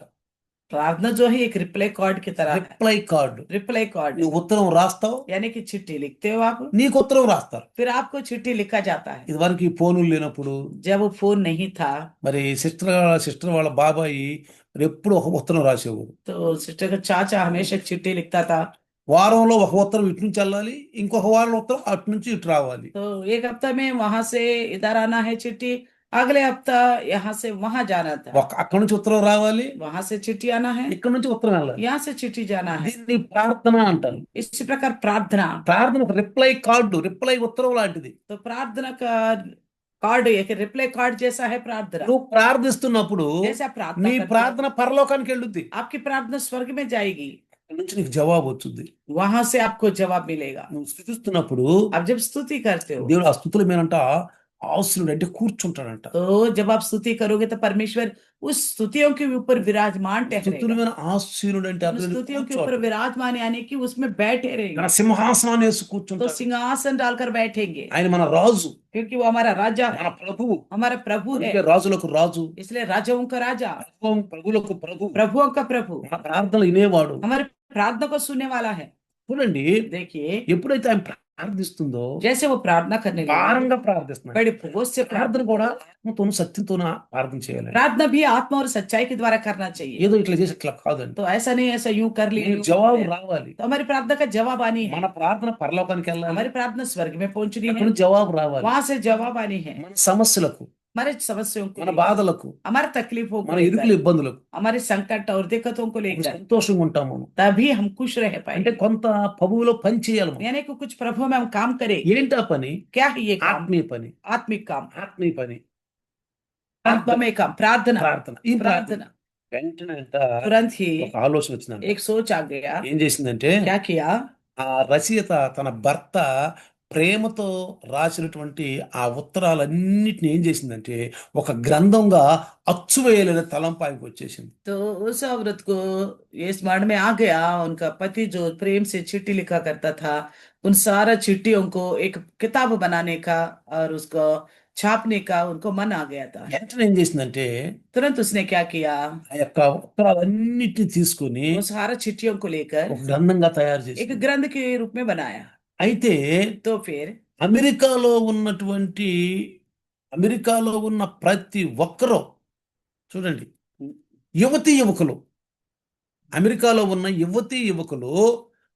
प्रार्थना जो है एक रिप्लाई कार्ड की तरह है। Reply card. रिप्लाई कार्ड నువ్వు ఉత్తరం రాస్తావు, यानी कि चिट्ठी लिखते हो आप, నీకు ఉత్తరం రాస్తారు. फिर आपको चिट्ठी लिखा जाता है। ఇదివరకు ఈ ఫోనులు లేనప్పుడు जब वो फोन नहीं था మరి సిస్టర్ వాళ్ళ బాబాయి మరి ఎప్పుడు ఒక ఉత్తరం రాసేవాడు. तो सिस्टर का चाचा हमेशा चिट्ठी लिखता था। వారంలో ఒక ఉత్తరం ఇటు నుంచి వెళ్ళాలి, ఇంకొక వారం ఉత్తరం అటు నుంచి ఇటు రావాలి. तो एक हफ्ता में वहां से इधर आना है चिट्ठी, अगले हफ्ता यहाँ से वहां जाना था, అక్కడి నుంచి ఉత్తరం రావాలి, वहां से चिट्ठी आना है, ఇక్కడ నుంచి ఉత్తరం వెళ్ళాలి. यहाँ से चिट्ठी जाना है। దీన్ని ప్రార్థన అంటారు. इसी प्रकार प्रार्थना, ప్రార్థన ఒక రిప్లై కార్డు, రిప్లై ఉత్తరం లాంటిది. तो प्रार्थना का कार्ड एक रिप्लाई कार्ड जैसा है प्रार्थना। నువ్వు ప్రార్థిస్తున్నప్పుడు जैसे आप प्रार्थना నీ करते हो, ప్రార్థన పరలోకానికి వెళ్ళుద్ది. आपकी प्रार्थना स्वर्ग में जाएगी, అక్కడి నుంచి నీకు జవాబు వచ్చింది. वहां से आपको जवाब मिलेगा। నువ్వు స్థుతిస్తున్నప్పుడు आप जब स्तुति करते हो, దేవుడు ఆ స్థుతుల మీదంట ఆశీనుడు అంటే కూర్చుంటాడంట. तो जब आप स्तुति करोगे तो परमेश्वर उस स्तुतियों के ऊपर विराजमान స్థుతుల ठहरेगा। మీద ఆశీనుడు అంటే उन అతను स्तुतियों के ऊपर కూర్చోడు. विराजमान यानी कि उसमें बैठे रहेंगे, తన సింహాసనాన్ని వేసి तो కూర్చుంటాడు. सिंहासन डालकर बैठेंगे, ఆయన మన రాజు, क्योंकि वो हमारा राजा మన है, ప్రభువు. हमारा प्रभु है, అందుకే రాజులకు రాజు, इसलिए राजाओं का राजा, ప్రభువులకు ప్రభు, प्रभुओं का प्रभु, మన ప్రార్థనలు వినేవాడు. हमारे प्रार्थना को सुनने वाला है। చూడండి, देखिए ఎప్పుడైతే ఆయన ప్రార్థిస్తుందో जैसे वो प्रार्थना करने लगे, భారంగా ప్రార్థిస్తున్నాడు. बड़े बोझ से ప్రార్థన కూడా ఆత్మతోను సత్యంతోను ప్రార్థన చేయాలి. प्रार्थना भी आत्मा और सच्चाई के द्वारा करना चाहिए। ఏదో ఇట్లా చేసి ఇట్లా కాదండి. तो ऐसा नहीं ऐसा यूं कर ली, నీకు జవాబు రావాలి. तो हमारी प्रार्थना का जवाब आनी है, మన ప్రార్థన పరలోకానికి వెళ్ళాలి, हमारी प्रार्थना स्वर्ग में पहुंचनी అక్కడ है, జవాబు రావాలి. वहां से जवाब आनी है। మన సమస్యలకు, हमारे समस्याओं को మన लेकर, బాధలకు, हमारे तकलीफों को మన लेकर, ఇరుకులు ఇబ్బందులకు हमारे संकट और दिक्कतों को మనం लेकर, సంతోషంగా ఉంటాము. तभी हम खुश रह అంటే पाएंगे। కొంత ప్రభువులో పని చేయాలి మనం. यानी कि कुछ प्रभु में हम काम करें। ఏంటి ఆ పని? क्या है ये काम? ఆత్మీయ పని. आत्मिक काम, ఆత్మీయ పని आत्मा में काम, प्रार्थना। ప్రార్థన. ఈ ప్రార్థన प्रार्थना వెంటనే అంట तुरंत ही ఒక ఆలోచన వచ్చిందంట. एक सोच आ गया। ఏం చేసిందంటే, क्या किया? ఆ రచయిత తన భర్త ప్రేమతో రాసినటువంటి ఆ ఉత్తరాలన్నిటిని ఏం చేసిందంటే ఒక గ్రంథంగా అచ్చువేయాలనే తలంపు ఆయనకు వచ్చేసింది. तो उस औरत को ये स्मरण में आ गया, उनका पति जो प्रेम से चिट्ठी लिखा करता था, उन सारा चिट्ठियों को एक किताब बनाने का और उसको छापने का उनको मन आ गया था। వెంటనే ఏం చేసిందంటే तुरंत उसने क्या किया? ఆ యొక్క ఉత్తరాలన్నిటిని తీసుకొని वो सारा चिट्ठियों को लेकर ఒక గ్రంథంగా తయారు एक చేసింది. ग्रंथ के रूप में बनाया। అయితే तो फिर అమెరికాలో ఉన్న ప్రతి ఒక్కరూ చూడండి, యువకులు, అమెరికాలో ఉన్న యువకులు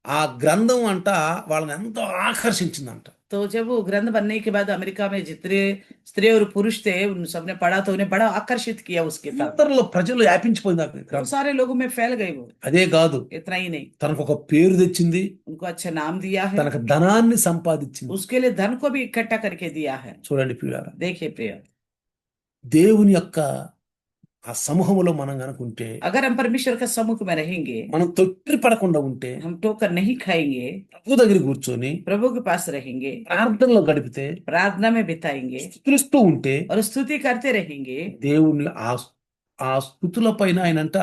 ఆ గ్రంథం అంట వాళ్ళని ఎంతో ఆకర్షించిందంట. तो जब वो ग्रंथ बनने के बाद अमेरिका में जितने स्त्री और पुरुष थे उन सबने पढ़ा तो उन्हें बड़ा आकर्षित किया उसके साथ। అందరిలో ప్రజలు వ్యాపించిపోయింది ఆ तो గ్రంథం. सारे लोगों में फैल गई वो। అదే కాదు, इतना ही नहीं, తనకు ఒక పేరు తెచ్చింది, उनको अच्छा नाम दिया है, తనకు ధనాన్ని సంపాదించింది. उसके लिए धन को भी इकट्ठा करके दिया है। చూడండి ప్రియులారా, देखिए प्रिय, దేవుని యొక్క ఆ సమూహంలో మనం కనుకుంటే, अगर हम परमेश्वर के सम्मुख में रहेंगे, మనం తొట్టి పడకుండా ఉంటే, हम ठोकर नहीं खाएंगे, ప్రభు దగ్గర కూర్చొని प्रभु के पास रहेंगे, ప్రార్థనలో గడిపితే, प्रार्थना में बिताएंगे స్తుతిస్తూ ఉంటే, और स्तुति करते रहेंगे, దేవుని ఆ స్తుతుల పైన ఆయనంట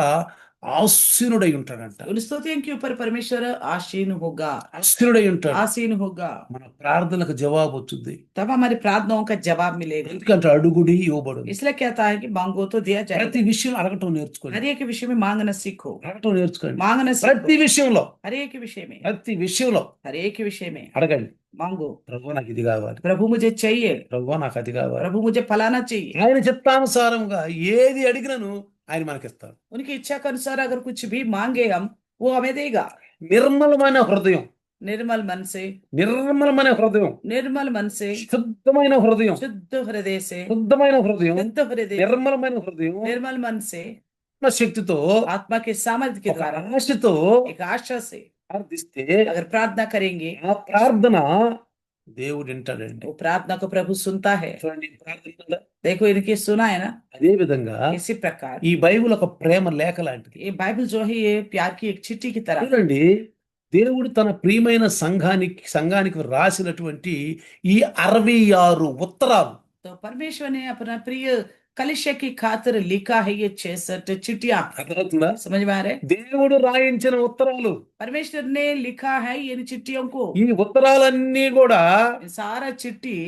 ఆసీనుడై ఉంటాడంట. उन स्तुतियों के ऊपर परमेश्वर आसीन होगा, ఆసీనుడై ఉంటాడు. आसीन होगा। మన ప్రార్థనకు జవాబు వచ్చింది. तब हमारी प्रार्थनाओं का जवाब मिलेगा। ఎందుకంటే అడుగుడి ఇవ్వబడు. इसलिए कहता है कि मांगो तो दिया जाएगा। ప్రతి విషయం అడగటం నేర్చుకోండి. हर एक विषय में मांगना सीखो, అడగటం నేర్చుకోండి. मांगना ప్రతి सीखो, విషయంలో, हर एक विषय में, ప్రతి విషయంలో हर एक विषय में అడగండి. मांगो। ప్రభు నాకు ఇది కావాలి, प्रभु मुझे चाहिए, ప్రభు నాకు అది కావాలి. प्रभु मुझे फलाना चाहिए। ఆయన చిత్తానుసారంగా ఏది అడిగినను ఆయన మనకిస్తాడు. उनकी इच्छा के अनुसार अगर कुछ भी मांगे हम, वो हमें देगा। నిర్మలమైన హృదయం, निर्मल मन से, నిర్మలమైన హృదయం, निर्मल मन से, శుద్ధమైన హృదయం, शुद्ध हृदय से, శుద్ధమైన హృదయం, शुद्ध हृदय, నిర్మలమైన హృదయం, निर्मल मन से, శక్తితో, आत्मा के सामर्थ्य के ఒక द्वारा, ఆశతో एक आशा से ప్రార్థిస్తే अगर प्रार्थना करेंगे, ఆ ప్రార్థన దేవుడు వింటాడండి. वो प्रार्थना को प्रभु सुनता है। చూడండి ఈ ప్రార్థన ఉందా? देखो इनके सुना है ना। అదే విధంగా इसी प्रकार ఈ బైబిల్ ఒక ప్రేమ లేఖ లాంటిది. ये बाइबल जो है ये प्यार की एक चिट्ठी की तरह है। చూడండి, దేవుడు తన ప్రియమైన సంఘానికి రాసినటువంటి ఈ 66 ఉత్తరాలు तो परमेश्वर ने अपना प्रिय कलिशा की खातिर लिखा है ये 66 चिट्ठियां। అర్థమవుతుందా? समझ में आ रहे? దేవుడు రాయించిన ఉత్తరాలు, परमेश्वर ने लिखा है इन चिट्ठियों को। ఈ ఉత్తరాలన్నీ కూడా ये सारा चिट्ठी,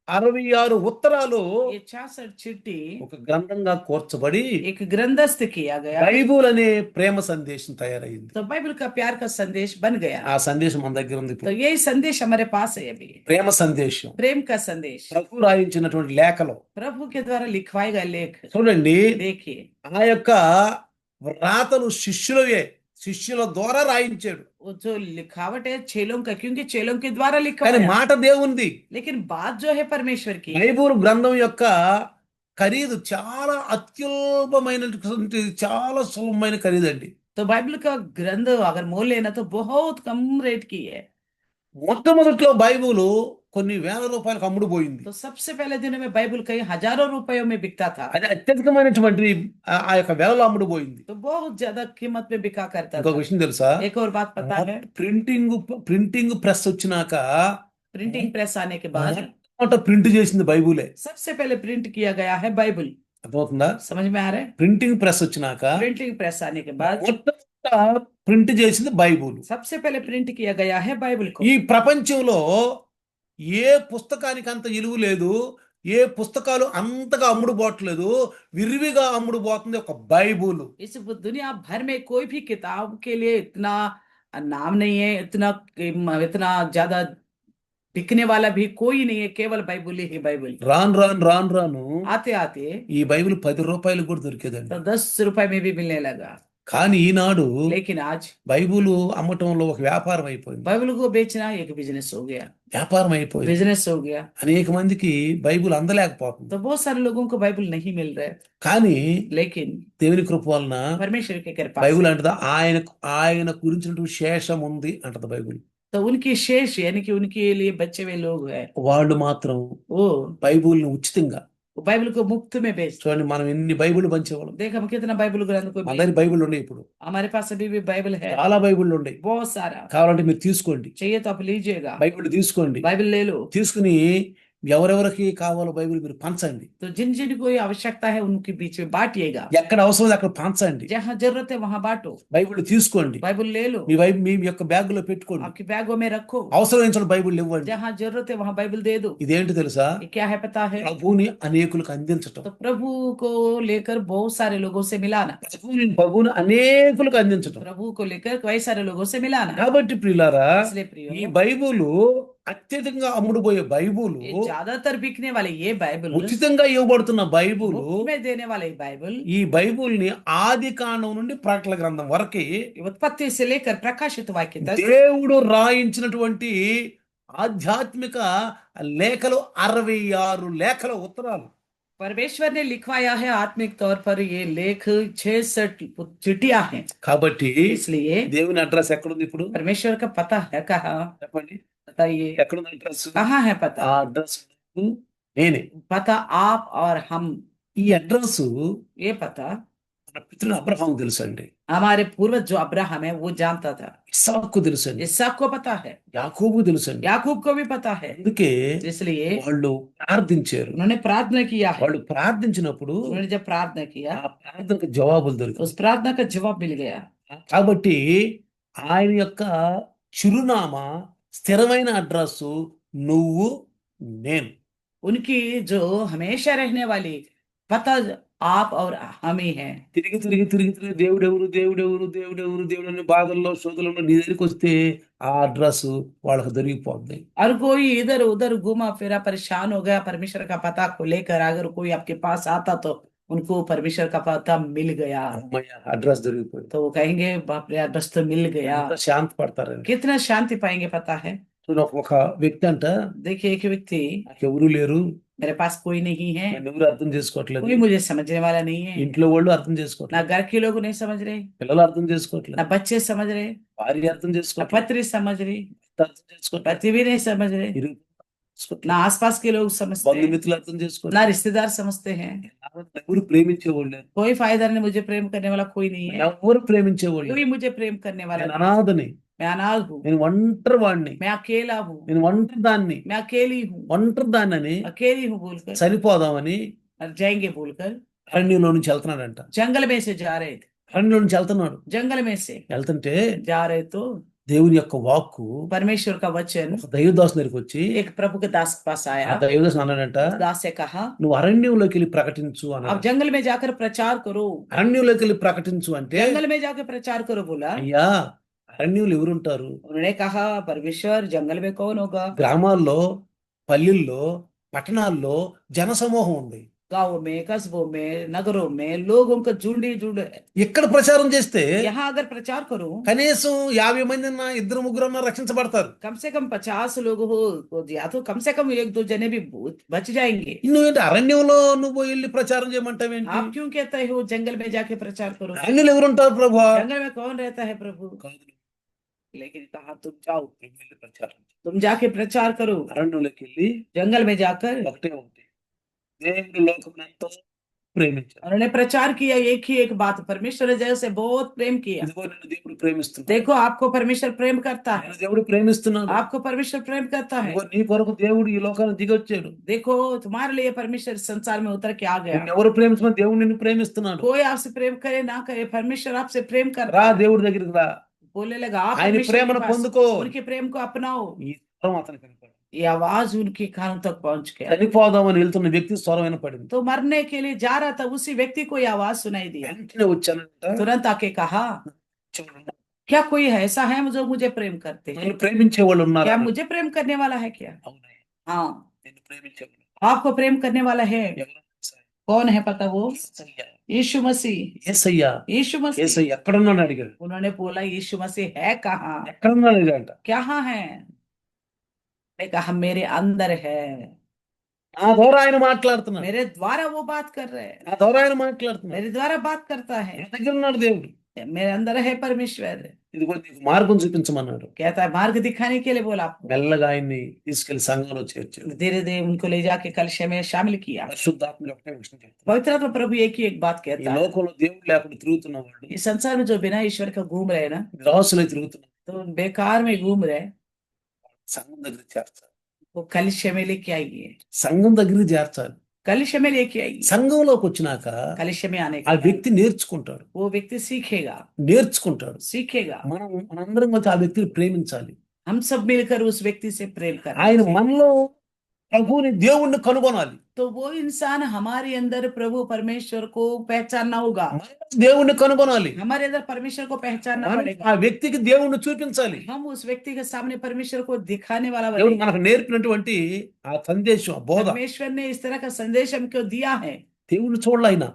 66 ఉత్తరాలు ये 66 चिट्ठी ఒక గ్రంథంగా కూర్చబడి एक ग्रंथस्थ किया गया, బైబుల్ అనే ప్రేమ సందేశం తయారైంది. तो बाइबल का प्यार का संदेश बन गया। ఆ సందేశం మన దగ్గర ఉంది तो ఇప్పుడు. यही संदेश हमारे पास है अभी, ప్రేమ సందేశం प्रेम का संदेश, ప్రభు రాయించినటువంటి లేఖలో प्रभु के द्वारा लिखवाए गए लेख। చూడండి, देखिए ఆ యొక్క వ్రాతలు శిష్యుల ద్వారా రాయించాడు. वो जो लिखावट है चेलों का, क्योंकि चेलों के द्वारा కానీ लिखवाया, మాట దేవుంది. लेकिन बात जो है परमेश्वर की। బైబిల్ గ్రంథం యొక్క ఖరీదు చాలా అత్యల్పమైనటువంటి, చాలా సులభమైన ఖరీదండి. तो बाइबल का ग्रंथ अगर मोल लेना तो बहुत कम रेट की है। మొట్టమొదట్లో బైబిల్ కొన్ని వేల రూపాయలకు అమ్ముడుపోయింది. तो सबसे पहले दिनों में बाइबल कई हजारों रुपयों में बिकता था, అది అత్యధికమైనటువంటి ఆ యొక్క వేలలో అమ్ముడుపోయింది. तो बहुत ज्यादा कीमत में बिका करता ఇంకొక था। విషయం తెలుసా? एक और बात पता है, ప్రింటింగ్ ప్రెస్ వచ్చినాక प्रिंटिंग प्रेस आने के बाद ప్రింట్ చేసింది బైబులే. सबसे पहले प्रिंट किया गया है बाइबल। అర్థమవుతుందా? समझ में आ रहा है? ప్రింటింగ్ ప్రెస్ వచ్చినాక प्रिंटिंग प्रेस आने के बाद మొట్టమొదట ప్రింట్ చేసింది బైబుల్. सबसे पहले प्रिंट किया गया है बाइबल को। ఈ ప్రపంచంలో ఏ పుస్తకానికి అంత విలువ లేదు, ఏ పుస్తకాలు అంతగా అమ్ముడుపోవట్లేదు, విరివిగా అమ్ముడుపోతుంది ఒక బైబుల్. इस दुनिया भर में कोई भी किताब के लिए इतना नाम नहीं है, इतना ज्यादा बिकने वाला भी कोई नहीं है, केवल बाइबल ही है बाइबल। రాను आते आते ఈ బైబిల్ 10 రూపాయలు కూడా దొరికేదండి. तो 10 रुपए में भी मिलने लगा। కానీ ఈనాడు लेकिन आज బైబిల్ అమ్మటంలో ఒక వ్యాపారం అయిపోయింది. बाइबल को बेचना एक बिजनेस हो गया, వ్యాపారం అయిపోయింది. बिजनेस हो गया। అనేక మందికి బైబిల్ అందలేకపోతుంది. तो बहुत सारे लोगों को बाइबल नहीं मिल रहा है, కానీ लेकिन దేవుని కృప వలన परमेश्वर की कृपा బైబిల్ से అంటది ఆయన గురించినటువంటి శేషం ఉంది అంటది బైబిల్. तो उनकी शेष यानी कि उनके लिए बचे हुए लोग हैं, వాళ్ళు మాత్రం वो బైబిల్ని ఉచితంగా, बाइबल को मुफ्त में बेचते। చూడండి, మనం ఎన్ని బైబిల్ పంచేవాళ్ళం. देख हम कितना बाइबल ग्रंथ को మన దగ్గర బైబిల్ ఉన్నాయి, ఇప్పుడు हमारे पास अभी भी बाइबल है, చాలా బైబిల్ ఉన్నాయి. बहुत सारा। కావాలంటే మీరు తీసుకోండి, चाहिए तो आप लीजिएगा, బైబిల్ తీసుకోండి. बाइबल ले लो। తీసుకుని ఎవరెవరికి కావాలో బైబిల్ మీరు పంచండి. तो जिन जिन को ये आवश्यकता है उनके बीच में बांटिएगा, ఎక్కడ అవసరం అక్కడ పంచండి. जहाँ जरूरत है वहां बांटो। బైబిల్ తీసుకోండి, बाइबल ले लो, మీ యొక్క బ్యాగ్ లో పెట్టుకోండి. आपकी बैगों में रखो, అవసరమైన చోట బైబిల్ ఇవ్వండి. जहाँ जरूरत है वहां बाइबल दे दो। ఇదేంటి తెలుసా? ये क्या है पता है? ప్రభువుని అనేకులకు అందించటం. तो प्रभु को लेकर बहुत सारे लोगों से मिलाना, ప్రభువుని అనేకులకు అందించటం. प्रभु को लेकर कई सारे लोगों से मिलाना। కాబట్టి ప్రియులారా, इसलिए ఈ प्रियो, బైబుల్ అత్యధికంగా అమ్ముడుపోయే బైబుల్, ये ज्यादातर बिकने वाले ये बाइबल, ఉచితంగా ఇవ్వబడుతున్న బైబుల్, मुफ्त में देने वाले बाइबल, ఈ బైబుల్ ని ఆది కాండం నుండి ప్రకటన గ్రంథం వరకు उत्पत्ति से लेकर प्रकाशित वाक्य तक దేవుడు రాయించినటువంటి ఆధ్యాత్మిక లేఖలు 66 లేఖల ఉత్తరాలు. परमेश्वर ने लिखवाया है आत्मिक तौर पर ये लेख 66 चिट्ठियां हैं। కాబట్టి इसलिए దేవుని అడ్రస్ ఎక్కడుంది ఇప్పుడు? परमेश्वर का पता है कहाँ? చెప్పండి, बताइए ఎక్కడుంది అడ్రస్? कहाँ है पता? ఆ అడ్రస్ నేనే. पता आप और हम। ఈ అడ్రస్ ये पता మన పితృడు అబ్రహాం తెలుసండి, हमारे पूर्वज जो अब्राहम है वो जानता था, ఇస్సాకు తెలుసండి, इसहाक को पता है, యాకోబు తెలుసండి. याकूब को भी पता है। అందుకే इसलिए వాళ్ళు ప్రార్థించారు. उन्होंने प्रार्थना किया है। వాళ్ళు ప్రార్థించినప్పుడు उन्होंने जब प्रार्थना किया, ఆ ప్రార్థనకు జవాబులు దొరికాయి. उस प्रार्थना का जवाब मिल गया। కాబట్టి ఆయన యొక్క చిరునామా, స్థిరమైన అడ్రస్ నువ్వు నేను. उनकी जो हमेशा रहने वाली पता आप और हम ही हैं। తిరిగి తిరిగి తిరిగి తిరిగి దేవుడెవరు అనే బాధల్లో శోధనలో నీ దగ్గరికి వస్తే ఆ అడ్రస్ వాళ్ళకి దొరికిపోద్ది. और कोई इधर उधर घूमा फिरा परेशान हो गया, परमेश्वर का पता को लेकर अगर कोई आपके पास आता तो उनको परमेश्वर का पता मिल गया, అమ్మయ్య అడ్రస్ దొరికిపోయింది. तो वो कहेंगे बाप रे एड्रेस तो मिल गया। ఎంత శాంతి పడతారండి. कितना शांति पाएंगे पता है। చూడు ఒక వ్యక్తి అంట, देखिए एक व्यक्ति, నాకెవరు లేరు, मेरे पास कोई नहीं है, నన్ను ఎవరు అర్థం చేసుకోవట్లేదు, कोई मुझे समझने वाला नहीं है, ఇంట్లో వాళ్ళు అర్థం ना చేసుకోవట్లేదు, घर के लोग नहीं समझ रहे, పిల్లలు అర్థం చేసుకోవట్లేదు, ना बच्चे समझ रहे, భార్య అర్థం ना చేసుకోవట్లేదు, पत्नी समझ रही, భర్త అర్థం చేసుకోవట్లేదు, पति भी नहीं समझ रहे, ఇరుగు చేసుకోవట్లేదు, ना आसपास के लोग समझते हैं, బంధుమిత్రులు అర్థం ना చేసుకోవట్లేదు, रिश्तेदार समझते हैं। ఎవరు ప్రేమించేవాళ్ళు లేరు, कोई फायदा नहीं, मुझे प्रेम करने वाला कोई नहीं है, ఎవరు ప్రేమించేవాళ్ళు कोई లేరు. मुझे प्रेम करने वाला నేను नहीं। అనాథని, मैं अनाथ हूँ, నేను ఒంటరి వాడిని, मैं अकेला हूँ, నేను ఒంటరి దాన్ని, मैं अकेली हूँ, ఒంటరి దాన్నని अकेली हूँ बोलकर, చనిపోదామని मर जाएंगे बोलकर అరణ్యంలో నుంచి వెళ్తున్నాడంట. जंगल में से जा रहे थे, అరణ్యంలో నుంచి వెళ్తున్నాడు. जंगल में से వెళ్తుంటే जा रहे तो దేవుని యొక్క వాక్కు परमेश्वर का वचन ఒక దైవదాసు దగ్గరికి వచ్చి, एक प्रभु के दास के पास ఆ आया। దైవదాసు అన్నాడంట, उस दास से कहा, నువ్వు అరణ్యంలోకి వెళ్ళి ప్రకటించు आप అన్నాడు. जंगल में जाकर प्रचार करो। అరణ్యంలోకి వెళ్ళి ప్రకటించు అంటే, जंगल में जाकर प्रचार करो बोला। అయ్యా అరణ్యంలో ఎవరుంటారు? उन्होंने कहा, परमेश्वर जंगल में कौन होगा? గ్రామాల్లో, పల్లెల్లో, పట్టణాల్లో జనసమూహం ఉంది. गाँव में, कस्बों में, नगरों में लोगों का झुंड ही झुंड है। ఇక్కడ ప్రచారం చేస్తే यहाँ अगर प्रचार करो, కనీసం 50 మంది ఇద్దరు ముగ్గురు రక్షించబడతారు. कम से कम 50 लोग हो तो या तो कम से कम एक दो जने भी बच जाएंगे। నువ్వేంటి అరణ్యంలో నువ్వు వెళ్ళి ప్రచారం చేయమంటావేంటి? आप क्यों कहते हो जंगल में जाके प्रचार करो? అరణ్యంలో ఎవరుంటారు ప్రభా? जंगल में कौन रहता है प्रभु? लेकिन कहा, तुम जाओ, వెళ్ళి ప్రచారం చేయి. तुम जाके प्रचार करो। అరణ్యంలోకి వెళ్ళి जंगल में जाकर ఒకటే ఒకటి, దేవుడు లోకమునంతా ప్రేమించాడు. उन्होंने प्रचार किया एक ही एक बात, परमेश्वर ने जैसे बहुत प्रेम किया। ఇదిగో నిన్ను దేవుడు ప్రేమిస్తున్నాడు. देखो आपको परमेश्वर प्रेम करता है, నిన్ను దేవుడు ప్రేమిస్తున్నాడు. आपको परमेश्वर प्रेम करता है। ఇదిగో నీ కొరకు దేవుడు ఈ లోకానికి దిగొచ్చాడు. देखो तुम्हारे लिए परमेश्वर संसार में उतर के आ गया। నిన్ను ఎవరు ప్రేమించమని దేవుడు నిన్ను ప్రేమిస్తున్నాడు. कोई आपसे प्रेम करे ना करे, परमेश्वर आपसे प्रेम करता రా है। దేవుడి దగ్గరికి రా, बोलने लगा, आप ఆయన परमेश्वर ప్రేమను के पास పొందుకో. उनके प्रेम को अपनाओ। ఈ స్వరం అతనికి వినపడింది. ये आवाज उनके कानों तक पहुंच गया। చనిపోదామని వెళ్తున్న వ్యక్తి స్వరం వినపడింది. तो मरने के लिए जा रहा था उसी व्यक्ति को ये आवाज सुनाई दिया। వెంటనే వచ్చానంట, तुरंत आके कहा, చూడండి, क्या कोई है ऐसा है जो मुझे प्रेम करते हैं? నన్ను ప్రేమించే వాళ్ళు ఉన్నారు. क्या मुझे प्रेम करने वाला है क्या? అవునయ్య, हाँ, నిన్ను ప్రేమించేవాళ్ళు आपको प्रेम करने वाला है। ఎవరు? कौन है पता? वो యేసయ్య. यीशु मसीह। యేసయ్య. यीशु मसीह। యేసయ్య ఎక్కడున్నాడు అడిగాడు. उन्होंने बोला, यीशु मसीह है कहाँ? ఎక్కడున్నాడు అడిగాడంట. कहाँ है? मैंने कहा, मेरे अंदर है, నా ద్వారా ఆయన మాట్లాడుతున్నాడు. मेरे द्वारा वो बात कर रहे हैं, నా ద్వారా ఆయన మాట్లాడుతున్నాడు. मेरे द्वारा बात करता है, నా దగ్గర ఉన్నాడు దేవుడు. मेरे अंदर है परमेश्वर। ఇదిగో నీకు మార్గం చూపించమన్నాడు. कहता है मार्ग दिखाने के लिए बोला आपको। మెల్లగా ఆయన్ని తీసుకెళ్లి సంఘంలో చేర్చాడు. धीरे धीरे उनको ले जाके कलश में शामिल किया। పరిశుద్ధాత్ముడు ఒకటే విషయం చెప్తాడు. पवित्र आत्मा प्रभु एक ही एक बात ఈ कहता है, లోకంలో దేవుడు లేకుండా తిరుగుతున్న వాళ్ళు, इस संसार में जो बिना ईश्वर का घूम रहे हैं ना, నిరాశలై తిరుగుతున్న तो बेकार में घूम रहे हैं, సంఘం దగ్గర చేర్చాలి. वो कलश में लेके आइए, సంఘం దగ్గరికి చేర్చాలి. कलश में लेके आइए। సంఘంలోకి వచ్చినాక कलश में आने ఆ के बाद వ్యక్తి నేర్చుకుంటాడు. वो व्यक्ति सीखेगा, నేర్చుకుంటాడు. మనందరం వచ్చి ఆ వ్యక్తిని ప్రేమించాలి. हम सब मिलकर उस व्यक्ति से प्रेम करना ఆయన चाहिए। మనలో ప్రభువుని దేవుణ్ణి కనుగొనాలి. तो वो इंसान हमारे अंदर प्रभु परमेश्वर को पहचानना होगा, మనం దేవుణ్ణి కనుగొనాలి. हमारे अंदर परमेश्वर को पहचानना మనం पड़ेगा। ఆ వ్యక్తికి దేవుణ్ణి చూపించాలి. हम उस व्यक्ति के सामने परमेश्वर को दिखाने वाला దేవుడు बनेगा। మనకు నేర్పినటువంటి ఆ సందేశం, ఆ బోధ, परमेश्वर ने इस तरह का संदेश हमको दिया है। దేవుణ్ణి చూడలే ఆయన.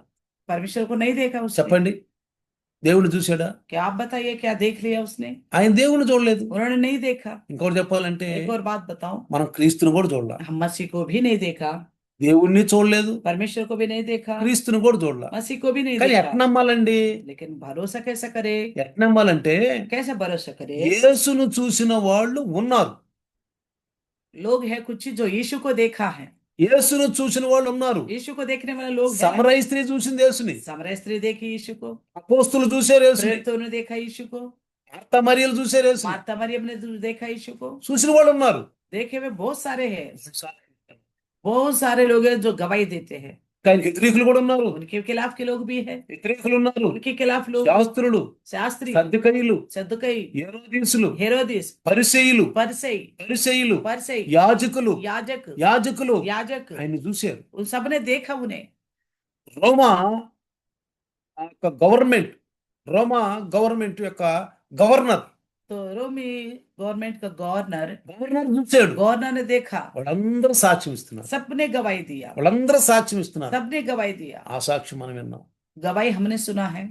परमेश्वर को नहीं देखा उसने। చెప్పండి, దేవుణ్ణి చూశాడా? क्या आप बताइए, क्या देख लिया उसने? ఆయన దేవుణ్ణి చూడలేదు. उन्होंने नहीं देखा। ఇంకోటి చెప్పాలంటే एक और बात बताऊं, మనం క్రీస్తుని కూడా చూడలా. हम मसीह को भी नहीं देखा, దేవుణ్ణి చూడలేదు, परमेश्वर को भी नहीं देखा, క్రీస్తుని కూడా చూడలా. मसीह को भी नहीं కానీ ఎట్ देखा। నమ్మాలండి? लेकिन भरोसा कैसे करे? ఎట్ నమ్మాలంటే कैसे भरोसा करे? యేసును చూసిన వాళ్ళు ఉన్నారు. लोग हैं कुछ जो यीशु को देखा है, యేసును చూసిన వాళ్ళు ఉన్నారు. यीशु को देखने वाले लोग हैं। సమరయ స్త్రీ చూసింది యేసుని. सामरिया स्त्री देखी यीशु को, అపోస్తులు చూశారు యేసుని. प्रेरितों ने देखा यीशु को, మార్తా మరియలు చూశారు యేసుని. मार्ता मरियम ने देखा यीशु को। చూసిన వాళ్ళు ఉన్నారు. देखे हुए बहुत सारे हैं, बहुत सारे लोग हैं जो गवाही देते हैं। కానీ వ్యతిరేకులు కూడా ఉన్నారు. उनके खिलाफ के लोग भी हैं, వ్యతిరేకులు ఉన్నారు. उनके खिलाफ लोग, శాస్త్రులు, शास्त्री, సద్దుకయ్యులు, सद्दुकई, హేరోదీసులు, हेरोदिस, పరిసయ్యులు, परसई, యాజకులు, याजक, యాజకులు ఆయన్ని చూశారు. उन सब ने देखा उन्हें। రోమా యొక్క గవర్నమెంట్ యొక్క గవర్నర్ तो रोमी गवर्नमेंट का गवर्नर గవర్నర్ చూశాడు, गवर्नर ने देखा, వాళ్ళందరూ సాక్ష్యం ఇస్తున్నారు, सबने गवाही दिया, వాళ్ళందరూ సాక్ష్యం ఇస్తున్నారు. सबने गवाही दिया। ఆ సాక్ష్యం మనం విన్నాం. गवाही हमने सुना है।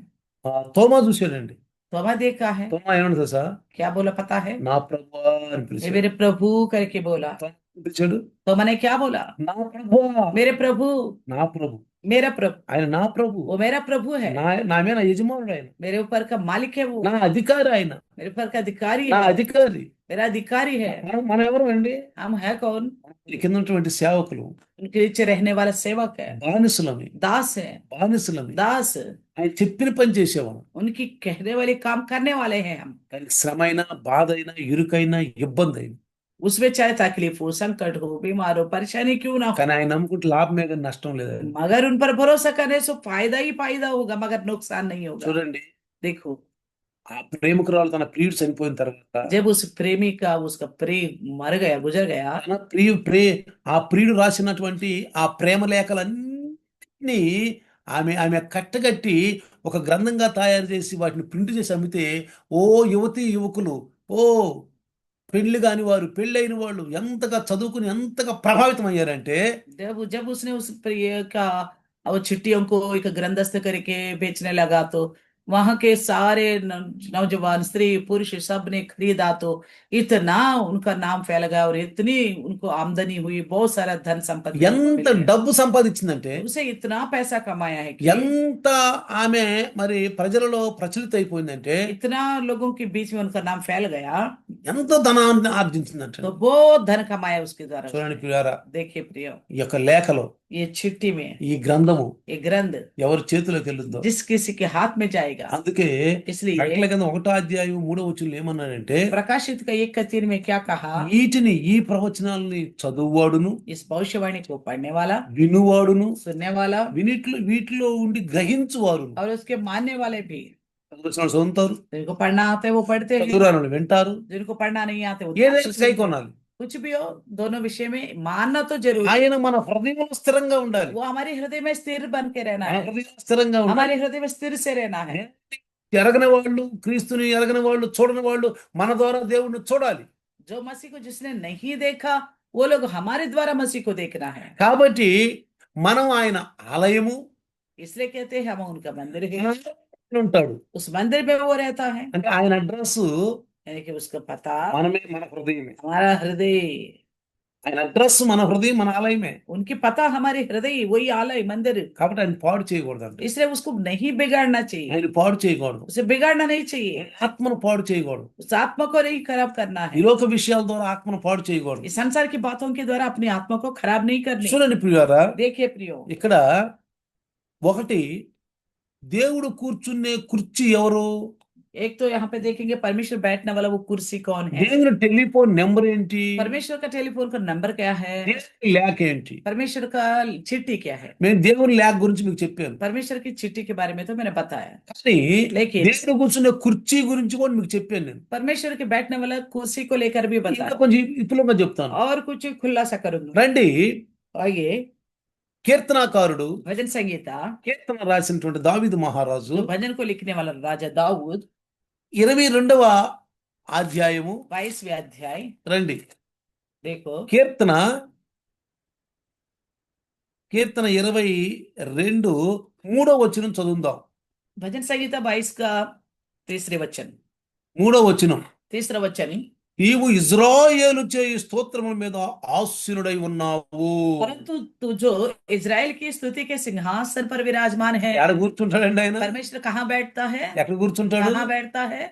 తోమా చూశాడండి. तोमा देखा है। తోమా ఏమన్నా తెలుసా? क्या बोला पता है? నా ప్రభువా అని ये పిలిచాడు. मेरे प्रभु करके बोला। తోమా ఏమని పిలిచాడు? तो मैंने क्या बोला? నా ప్రభువా. मेरे प्रभु, నా ప్రభు, मेरा प्रभु, ఆయన నా ప్రభు, वो मेरा प्रभु है, నా నా మీద యజమానుడు ఆయన, मेरे ऊपर का मालिक है वो, నా అధికారి ఆయన, मेरे ऊपर का अधिकारी నా है, అధికారి. मेरा अधिकारी है। మనం ఎవరు అండి? हम है कौन? కింద ఉన్నటువంటి సేవకులు, उनके नीचे रहने वाला सेवक है, బానిసలని, दास है, బానిసలని. दास। ఆయన చెప్పిన పని చేసేవాళ్ళం. उनकी कहने वाले काम करने वाले हैं हम। దానికి శ్రమ అయినా, బాధ అయినా, ఇరుకైనా, ఇబ్బంది అయినా, उसमें चाहे तकलीफ हो, संकट हो, बीमार हो, परेशानी क्यों ना हो, కానీ ఆయన నమ్ముకుంటే లాభమే కానీ నష్టం లేదండి. मगर उन पर भरोसा करने से फायदा ही फायदा होगा, मगर नुकसान नहीं होगा। చూడండి, देखो, ఆ ప్రేమికురాలు తన ప్రియుడు చనిపోయిన తర్వాత जब उस प्रेमी का, उसका प्रेम मर गया, गुजर गया, తన ఆ ప్రియుడు రాసినటువంటి ఆ ప్రేమ లేఖలన్నీ ఆమె ఆమె కట్టగట్టి ఒక గ్రంథంగా తయారు చేసి వాటిని ప్రింట్ చేసి అమ్మితే, ఓ యువతి యువకులు, ఓ పెళ్లి కాని వారు, పెళ్ళైన వాళ్ళు ఎంతగా చదువుకుని ఎంతగా ప్రభావితం అయ్యారంటే, जब जब उसने उस प्रिय का वो चिट्ठियों को एक ग्रंथस्थ करके बेचने लगा, तो वहां के सारे नौजवान, स्त्री, पुरुष सब ने खरीदा, तो इतना उनका नाम फैल गया और इतनी उनको आमदनी हुई, बहुत सारा धन संपत्ति उनको ఎంత मिल गया। డబ్బు సంపాదించిందంటే, उसे इतना पैसा कमाया है कि ఎంత ఆమె మరి ప్రజలలో ప్రచురిత అయిపోయిందంటే, इतना लोगों के बीच में उनका नाम फैल गया, ఎంతో ధనాన్ని ఆర్జించిందంట. तो बहुत धन कमाया उसके द्वारा। చూడండి ప్రియారా, देखिए प्रिय, ఈ యొక్క లేఖలో, ये चिट्ठी में ఈ గ్రంథము ये ग्रंथ ఎవరి చేతిలోకి వెళ్ళుద్దో, जिस किसी के हाथ में जाएगा, అందుకే इसलिए ప్రకటన గ్రంథం 1వ అధ్యాయం 3వ వచనంలో ఏమన్నాడంటే, प्रकाशित का 1:3 में क्या कहा? వీటిని, ఈ ప్రవచనాలని చదువువాడును, इस भविष्यवाणी को पढ़ने वाला, వినువాడును, सुनने वाला వీటిలో ఉండి గ్రహించువారును. और उसके मानने वाले भी। చదువుతున్న వాళ్ళు చదువుతారు, जिनको पढ़ना आता है वो पढ़ते हैं, చదువురాని వాళ్ళు వింటారు. जिनको पढ़ना नहीं आते वो ఏదైనా सुनते కై हैं। కొనాలి. कुछ भी हो, दोनों विषय में मानना तो जरूरी है। ఆయన మన హృదయంలో స్థిరంగా ఉండాలి. वो हमारे हृदय में स्थिर बन के रहना మన है, హృదయంలో స్థిరంగా ఉండాలి. हमारे हृदय में स्थिर से रहना है। ఎరగని వాళ్ళు, క్రీస్తుని ఎరగని వాళ్ళు, చూడని వాళ్ళు మన ద్వారా దేవుణ్ణి చూడాలి. जो मसीह को जिसने नहीं देखा, वो लोग हमारे द्वारा मसीह को देखना है। కాబట్టి మనం ఆయన ఆలయము, इसलिए कहते हैं हम उनका मंदिर है, ఆయన ఉంటాడు. उस मंदिर में वो रहता है, అంటే ఆయన అడ్రస్ यानी कि उसका पता మనమే, మన హృదయమే. हमारा हृदय, ఆయన అడ్రస్ మన హృదయం, మన ఆలయమే. उनकी पता हमारे हृदय, वही आलय मंदिर। కాబట్టి ఆయన పాడు చేయకూడదంట. इसलिए उसको नहीं बिगाड़ना चाहिए, ఆయన పాడు చేయకూడదు. उसे बिगाड़ना नहीं चाहिए, ఆత్మను పాడు చేయకూడదు. उस आत्मा को नहीं खराब करना ఈ है, లోక విషయాల ద్వారా ఆత్మను పాడు చేయకూడదు. इस संसार की बातों के द्वारा अपनी आत्मा को खराब नहीं करनी। చూడండి ప్రియారా, देखिए प्रियो, ఇక్కడ ఒకటి, దేవుడు కూర్చునే కుర్చీ ఎవరు? एक तो यहाँ पे देखेंगे परमेश्वर बैठने वाला वो कुर्सी कौन है, దేవుని టెలిఫోన్ నెంబర్ ఏంటి? परमेश्वर का टेलीफोन का नंबर क्या है, దేవుని లేఖ ఏంటి? परमेश्वर का चिट्ठी क्या है। నేను దేవుని లేఖ గురించి మీకు చెప్పాను. परमेश्वर की चिट्ठी के बारे में तो मैंने बताया, కానీ लेकिन దేవుడు కూర్చునే కుర్చీ గురించి కూడా మీకు చెప్పాను నేను. परमेश्वर के बैठने वाला कुर्सी को लेकर भी ఇంకా बताया, కొంచెం విపులంగా చెప్తాను. और कुछ खुलासा करूंगा। రండి, आइए, కీర్తనాకారుడు, भजन संगीता, కీర్తన రాసినటువంటి దావీదు మహారాజు जो भजन को लिखने वाला राजा दाऊद, 22వ అధ్యాయము, 22वें अध्याय, రండి, देखो కీర్తన 22 3వ వచనం చదువుదాం. भजन संगीता 22 का तीसरे वचन, 3వ వచనం, तीसरा वचन, నీవు ఇజ్రాయేలు చేయు స్తోత్రముల మీద ఆసీనుడై ఉన్నావు. परंतु तू जो इजराइल की स्तुति के सिंहासन पर विराजमान है। ఎక్కడ కూర్చుంటాడండి ఆయన? परमेश्वर कहाँ बैठता है? ఎక్కడ కూర్చుంటాడు? कहाँ बैठता है?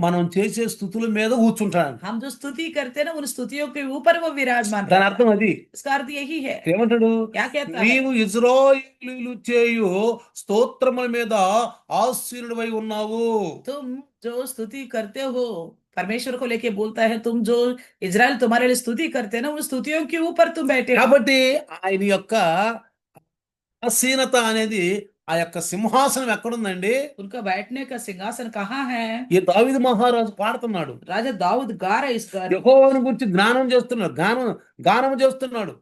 మనం చేసే స్తుతుల మీద కూర్చుంటాడు. हम जो स्तुति करते हैं ना, उन स्तुतियों के ऊपर वो विराजमान దాని रहता అర్థం है। అది. इसका अर्थ यही है। ఏమంటాడు? क्या कहता है? నీవు ఇజ్రాయేలీయులు చేయు స్తోత్రముల మీద ఆసీనుడవై ఉన్నావు. तुम जो स्तुति करते हो, परमेश्वर को लेके बोलता है, तुम जो इजराइल तुम्हारे लिए स्तुति करते हैं ना, उन स्तुतियों के ऊपर तुम बैठे हो। కాబట్టి ఆయన యొక్క ఆసీనత అనేది, ఆ యొక్క సింహాసనం ఎక్కడుందండి? उनका बैठने का सिंहासन कहाँ है? ఈ దావీదు మహారాజు పాడుతున్నాడు, राजा दाऊद गा रहा है इस गाने। యెహోవాను గురించి గానం చేస్తున్నాడు. గానం చేస్తున్నాడు.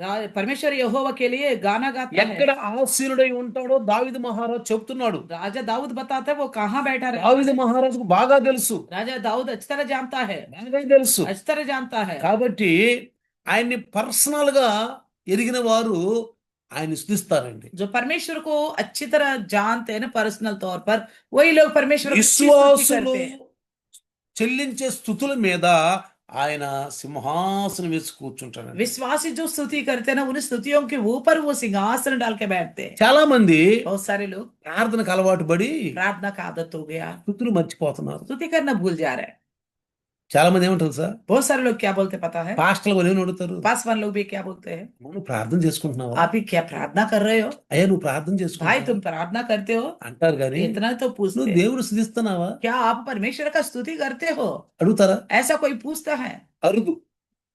परमेश्वर यहोवा के लिए गाना गाता है। ఎక్కడ ఆసీనుడై ఉంటాడో దావీదు మహారాజు చెప్తున్నాడు. राजा दाऊद बताता है वो कहाँ बैठा रहता దావీదు है। మహారాజుకు బాగా తెలుసు, राजा दाऊद अच्छी तरह जानता है, బాగా తెలుసు. अच्छी तरह जानता है। కాబట్టి ఆయన్ని పర్సనల్ గా ఎరిగిన వారు ఆయన్ని స్తుతిస్తారండి. जो परमेश्वर को अच्छी तरह जानते हैं ना पर्सनल तौर पर, वही लोग परमेश्वर की स्तुति విశ్వాసులు करते हैं। చెల్లించే స్తుతుల మీద ఆయన సింహాసనం వేసి కూర్చుంటాడండి. विश्वासी जो स्तुति करते हैं ना, उन स्तुतियों के ऊपर वो सिंहासन डाल के बैठते हैं। చాలా మంది बहुत सारे लोग ప్రార్థనకు అలవాటు పడి प्रार्थना का आदत हो गया, స్తుతులు మర్చిపోతున్నారు. स्तुति करना भूल जा रहे हैं। చాలా మంది ఏమంటారు సార్, बहुत सारे लोग क्या बोलते पता है, పాస్టర్లు వాళ్ళు ఏమని అడుగుతారు, पासवान लोग भी क्या बोलते हैं, నువ్వు ప్రార్థన చేసుకుంటున్నావా, आप ही क्या प्रार्थना कर रहे हो, అయ్యా నువ్వు ప్రార్థన भाई చేసుకుంటున్నావా तुम प्रार्थना करते हो, అంటారు. కానీ इतना तो पूछते నువ్వు हैं। దేవుడు స్తుతిస్తున్నావా क्या आप परमेश्वर का स्तुति करते हो, అడుగుతారా? ऐसा कोई पूछता है? అరుదు,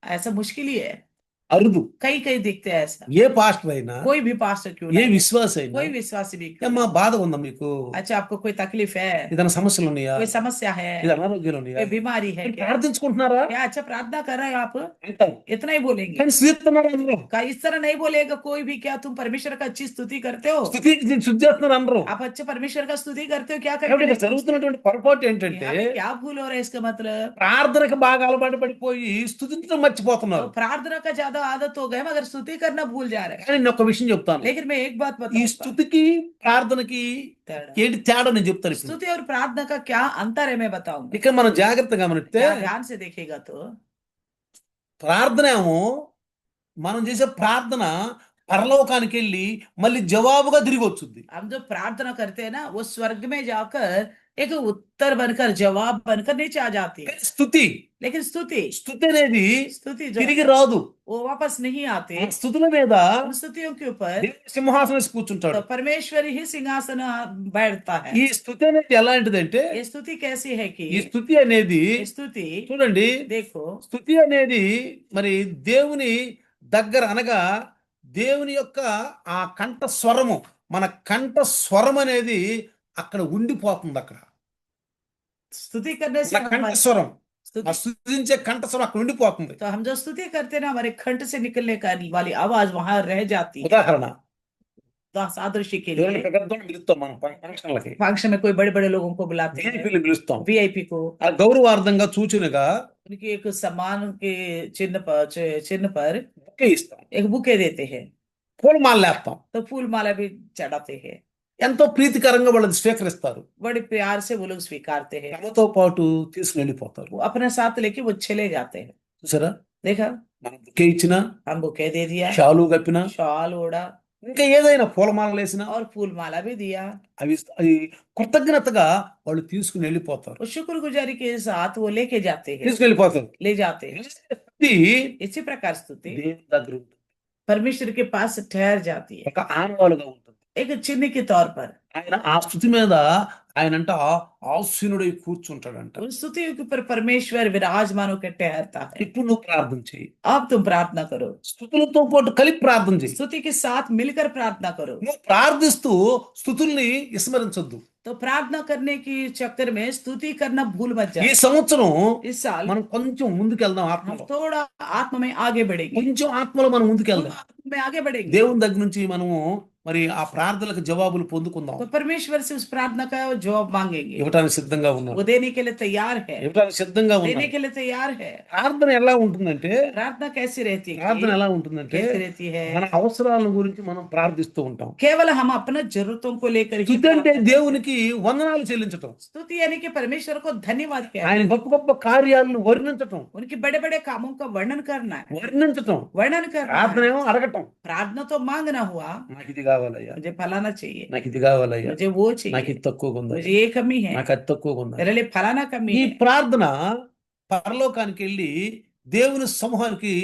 ऐसा मुश्किल ही है। అరుదు. कई कई दिखते हैं ऐसा। ఏ పాస్టర్ అయినా, कोई भी पास्टर क्यों ఏ ना हो, విశ్వాస అయినా, कोई विश्वासी भी क्यों ఏమ్మా బాధ ఉందా మీకు, ना। अच्छा आपको कोई तकलीफ है, ఏదైనా సమస్యలు ఉన్నాయా, कोई समस्या है, ఇది అనారోగ్యాలు ఉన్నాయా, कोई बीमारी है మీరు क्या, ప్రార్థించుకుంటున్నారా क्या अच्छा प्रार्थना कर रहे हो आप, అంటారు. इतना ही बोलेंगे। కానీ స్తుతిస్తున్నారు అందరూ, का इस तरह नहीं बोलेगा कोई भी, क्या तुम परमेश्वर का अच्छी स्तुति करते हो, శుద్ధి చేస్తున్నారు అందరూ. आप अच्छे परमेश्वर का स्तुति करते हो क्या కాబట్టి ఇక్కడ करते हो। జరుగుతున్నటువంటి పొరపాటు ఏంటంటే यहाँ पे क्या भूल हो रहा है इसका मतलब, ప్రార్థనకు బాగా అలవాటు పడిపోయి స్తుతించడం तो మర్చిపోతున్నారు. प्रार्थना का ज्यादा आदत हो गया मगर स्तुति करना भूल जा रहे हैं। కానీ నేను ఒక విషయం చెప్తాను, लेकिन मैं एक बात ఈ बताऊंगा, స్తుతికి ప్రార్థనకి ఏంటి తేడా నేను చెప్తాను ఇప్పుడు. स्तुति और प्रार्थना का क्या अंतर है मैं बताऊंगा। ఇక్కడ మనం జాగ్రత్తగా గమనిస్తే क्या ध्यान से देखेगा तो ప్రార్థన ఏమో, మనం చేసే ప్రార్థన పరలోకానికి వెళ్ళి మళ్ళీ జవాబుగా తిరిగి వచ్చుద్ది. हम जो प्रार्थना करते हैं ना, वो स्वर्ग में जाकर एक उत्तर बनकर जवाब बनकर नीचे आ जाती है। కానీ స్తుతి लेकिन स्तुति స్తుతి అనేది स्तुति जो తిరిగి है, రాదు. वो वापस नहीं आते। ఆ స్తుతుల మీద उन स्तुतियों के ऊपर దేవుడు సింహాసనం వేసి కూర్చుంటాడు. तो परमेश्वर ही सिंहासन बैठता है। ఈ స్తుతి అనేది ఎలాంటిదంటే, ये स्तुति कैसी है कि ఈ స్తుతి అనేది ये स्तुति చూడండి, देखो, స్తుతి అనేది మరి దేవుని దగ్గర అనగా దేవుని యొక్క ఆ కంఠ స్వరము, మన కంఠ స్వరం అనేది అక్కడ ఉండిపోతుంది. అక్కడ स्तुति करने से మన కంఠ हमारे స్వరం, ఆ स्तुति, స్తుతించే కంఠ స్వరం అక్కడ ఉండిపోతుంది. तो हम जो स्तुति करते हैं ना, हमारे कंठ से निकलने का वाली आवाज वहां रह जाती है। ఉదాహరణ, सादृश्य के ఎవరైనా लिए పెద్దోళ్ళని పిలుస్తాం మనం ఫంక్షన్లకి, फंक्शन में कोई बड़े बड़े लोगों को बुलाते हैं, విఐపీలు పిలుస్తాం. वीआईपी को, ఆ గౌరవార్థంగా సూచనగా उनकी एक सम्मान के चिन्ह पर బుకే ఇస్తాం, एक बुके देते हैं, పూలమాలేస్తాం. तो फूल माला भी चढ़ाते हैं। ఎంతో ప్రీతికరంగా వాళ్ళని స్వీకరిస్తారు. बड़े प्यार से वो लोग स्वीकारते हैं, తమతో పాటు తీసుకుని వెళ్ళిపోతారు. वो अपने साथ लेके वो चले जाते हैं। చూసారా, देखा, మనం బుకే ఇచ్చినా, हम बुके दे दिया, షాలు కప్పినా, शॉल ओढ़ा ఇంకా ఏదైనా పూలమాలలు వేసినా और फूल माला भी दिया, అవి కృతజ్ఞతగా వాళ్ళు తీసుకుని వెళ్ళిపోతారు. और शुक्रगुजारी के साथ वो लेके जाते हैं, తీసుకుని వెళ్ళిపోతారు. ले जाते हैं। ఇది इसी प्रकार स्तुति దేవుని దగ్గర ఉంటుంది. परमेश्वर के पास ठहर जाती है, ఒక ఆనవాలుగా ఉంటుంది. एक चिन्ह के तौर पर। ఆయన ఆ స్థుతి మీద ఆయనంట ఆసీనుడై కూర్చుంటాడంట. उन स्तुतियों के ऊपर परमेश्वर विराजमान होकर ठहरता है। ఇప్పుడు నువ్వు ప్రార్థన చేయి, अब तुम प्रार्थना करो, స్థుతులతో పాటు కలిపి ప్రార్థన చేయి. स्तुति के साथ मिलकर प्रार्थना करो। నువ్వు ప్రార్థిస్తూ స్థుతుల్ని విస్మరించొద్దు. तो प्रार्थना करने की चक्कर में स्तुति करना भूल मत ఈ जाओ। సంవత్సరం इस साल మనం కొంచెం ముందుకెళ్దాం, हम ఆత్మలో थोड़ा आत्मा में आगे बढ़ेंगे, కొంచెం ఆత్మలో మనం ముందుకెళ్దాం. आत्मा में आगे बढ़ेंगे, దేవుని దగ్గర నుంచి మనము మరి ఆ ప్రార్థనలకు జవాబులు పొందుకుందాం. तो परमेश्वर से उस प्रार्थना का जवाब मांगेंगे। ఇవ్వటానికి సిద్ధంగా ఉన్నాడు, वो देने के लिए तैयार है, ఇవ్వటానికి సిద్ధంగా देने ఉన్నాడు. के लिए तैयार है। ప్రార్థన ఎలా ఉంటుందంటే, प्रार्थना कैसी रहती है ప్రార్థన कि- ఎలా ఉంటుందంటే कैसी रहती है, మన అవసరాల గురించి మనం ప్రార్థిస్తూ ఉంటాం. केवल हम अपना जरूरतों को लेकर ही స్తుతి అంటే प्रार्थना దేవునికి వందనాలు చెల్లించటం, करते हैं। स्तुति यानी कि परमेश्वर को धन्यवाद कहना, ఆయన గొప్ప గొప్ప కార్యాలను వర్ణించటం, उनके बड़े बड़े कामों का वर्णन करना है, వర్ణించటం. वर्णन करना ప్రార్థన है। ఏమో అడగటం, प्रार्थना तो मांगना हुआ, నాకు ఇది కావాలయ్యా, मुझे फलाना चाहिए, నాకు ఇది కావాలయ్యా, मुझे वो నాకు चाहिए, ఇది తక్కువగా ఉంది, मुझे ये कमी है, నాకు అది తక్కువగా ఉంది. मेरे लिए फलाना कमी ఈ है। ప్రార్థన పరలోకానికి వెళ్ళి దేవుని సమూహానికి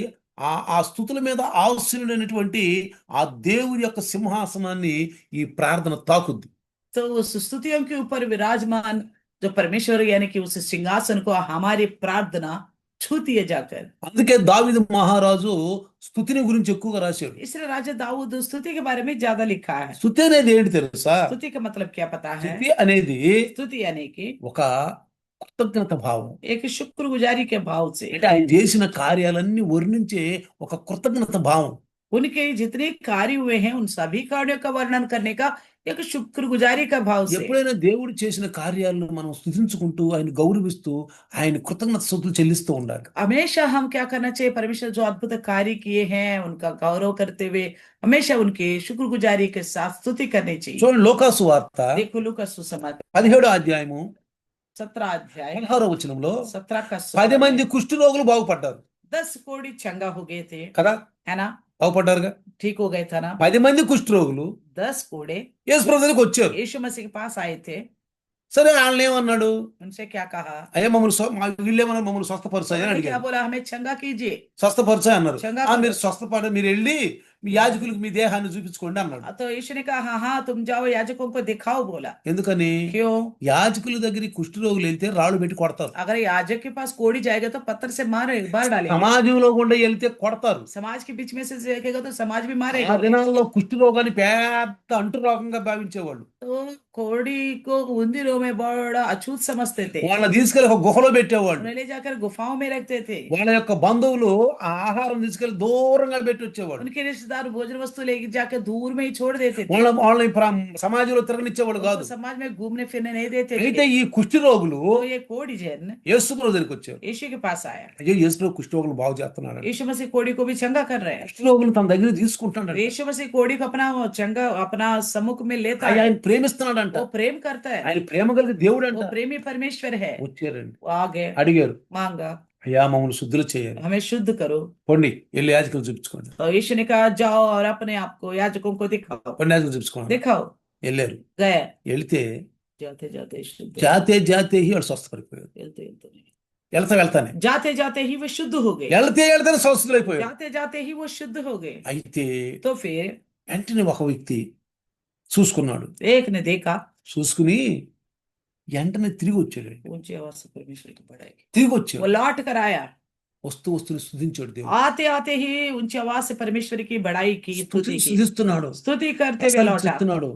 ఆ స్థుతుల మీద ఆసీనుడైనటువంటి ఆ దేవుని యొక్క సింహాసనాన్ని ఈ ప్రార్థన తాకుద్ది. तो उस स्तुतियों के ऊपर विराजमान जो परमेश्वर यानी कि उस सिंहासन को हमारी प्रार्थना छूती है जाकर। అందుకే దావీదు మహారాజు స్థుతిని గురించి ఎక్కువగా రాశాడు. इसलिए राजा दाऊद स्तुति के बारे में ज्यादा लिखा है। స్థుతి అనేది ఏంటి తెలుసా? स्तुति का मतलब क्या पता है? స్థుతి అనేది स्तुति यानी कि ఒక కృతజ్ఞత భావం. एक शुक्रगुजारी के भाव से, అంటే ఆయన చేసిన కార్యాలన్నీ వర్ణించే ఒక కృతజ్ఞత భావం. उनके जितने कार्य हुए हैं उन सभी कार्यों का वर्णन करने का एक शुक्रगुजारी का भाव से। ఎప్పుడైనా దేవుడు చేసిన కార్యాలను మనం స్తుతించుకుంటూ ఆయన గౌరవిస్తూ ఆయన కృతజ్ఞత స్తుతులు చెల్లిస్తూ ఉండాలి. हमेशा हम क्या करना चाहिए, परमेश्वर जो अद्भुत कार्य किए हैं उनका गौरव करते हुए हमेशा उनके शुक्रगुजारी के साथ स्तुति करनी चाहिए। చూడండి లోకాసు వార్త देखो लूका सुसमाचार 17వ అధ్యాయము 17 अध्याय 16వ వచనంలో 17 का 10 16 మంది में కుష్ఠరోగులు బాగుపడ్డారు 10 कोढ़ी चंगा हो गए थे, కదా, है ना, బాగుపడ్డారుగా. ठीक हो गए था ना। 10 మంది కుష్ఠరోగులు 10 कोढ़े యేసు ప్రభు దగ్గరికి వచ్చారు. यीशु मसीह के पास आए थे। సరే వాళ్ళని ఏమన్నాడు, उनसे क्या कहा, అయ్యా మా వీళ్ళేమన్నారు మమ్మల్ని స్వస్థపరుచాయి అని उन्होंने क्या అడిగారు. बोला, हमें चंगा कीजिए, స్వస్థపరుచాయి అన్నారు. चंगा మీరు करो। స్వస్థపడ మీరు వెళ్ళి మీ యాజకులకు మీ దేహాన్ని చూపించుకోండి అన్నాడు. तो यीशु ने कहा हाँ हाँ तुम जाओ याजकों को दिखाओ, बोला। ఎందుకని, क्यों? యాజకుల దగ్గరికి కుష్ఠరోగులు వెళ్తే రాళ్ళు పెట్టి కొడతారు. अगर याजक के पास कोढ़ी जाएगा तो पत्थर से मार डालेंगे। సమాజంలో కూడా వెళ్తే కొడతారు. समाज के बीच में से देखेगा तो समाज भी ఆ मारेगा। దినాల్లో కుష్ఠరోగాన్ని పెద్ద అంటురోగంగా భావించేవాళ్ళు. तो कोढ़ी को उन दिनों में बड़ा अछूत समझते थे, వాళ్ళని తీసుకెళ్లి ఒక గుహలో పెట్టేవాళ్ళు. उन्हें ले जाकर गुफाओं में रखते थे। వాళ్ళ యొక్క బంధువులు ఆ ఆహారం తీసుకెళ్లి దూరంగా పెట్టి వచ్చేవాడు. उनके रिश्तेदार भोजन वस्तु लेके जाकर दूर में ही छोड़ देते थे, వాళ్ళని సమాజంలో తిరగనిచ్చేవాడు उनको కాదు. समाज में घूमने फिरने नहीं देते అయితే थे। ఈ కుష్ఠరోగులు तो ये कोढ़ी जन యేసు ప్రభు దగ్గరికి వచ్చారు. यीशु के पास आया। అయ్యో యేసు ప్రభు కుష్ఠరోగులు బాగు చేస్తున్నాడు. यीशु मसीह कोढ़ी को भी चंगा कर रहे हैं। కుష్ఠరోగులు తన దగ్గర తీసుకుంటున్నాడు. यीशु मसीह कोढ़ी को अपना चंगा अपना सम्मुख में लेता है। ఆయన ప్రేమిస్తున్నాడంట. वो प्रेम करता है, ఆయన ప్రేమ కలిగి దేవుడు అంట. वो प्रेमी परमेश्वर है। వచ్చారండి, वो आगे అడిగారు, मांगा, అయ్యా మమ్మల్ని శుద్ధులు చేయాలి, हमें शुद्ध करो। పొండి వెళ్ళి యాజకులు చూపించుకోండి. तो यीशु ने कहा जाओ और अपने आप को याजकों को दिखाओ। పొండి యాజకులు చూపించుకోండి. दिखाओ, వెళ్ళారు. गए, వెళితే जाते जाते शुद्ध, జాతే వాడు స్వస్థపడిపోయాడు. चलते चलते नहीं, వెళ్తానే जाते जाते ही वो शुद्ध हो गए, వెళ్తానే స్వస్థులైపోయాడు. जाते जाते ही वो शुद्ध हो गए। అయితే तो फिर వెంటనే ఒక వ్యక్తి చూసుకున్నాడు. एक ने देखा, చూసుకుని వెంటనే తిరిగి వచ్చాడు. ऊंची आवाज से परमेश्वर की बढ़ाई, తిరిగి वो వచ్చాడు. लौट कर आया। వస్తుని స్తుతించాడు దేవుడు. आते आते ही ऊंची आवाज से परमेश्वर की बढ़ाई की, स्तुति की, స్తుతిస్తున్నాడు, स्तुति करते हुए लौटा ప్రశంసిస్తున్నాడు,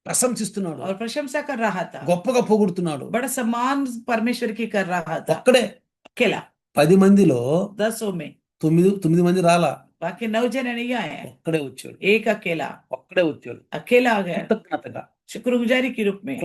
ప్రశంసిస్తున్నాడు, और प्रशंसा कर रहा था, గొప్పగా పొగుడుతున్నాడు. बड़ा सम्मान परमेश्वर की कर रहा था। ఒక్కడే अकेला 10 మందిలో 10 में, 9 మంది రాలా, बाकी 9 जने नहीं आए हैं, ఒక్కడే వచ్చాడు. एक अकेला ఒక్కడే వచ్చాడు. अकेला आ गया, కృతజ్ఞతగా शुक्रगुजारी के रूप में।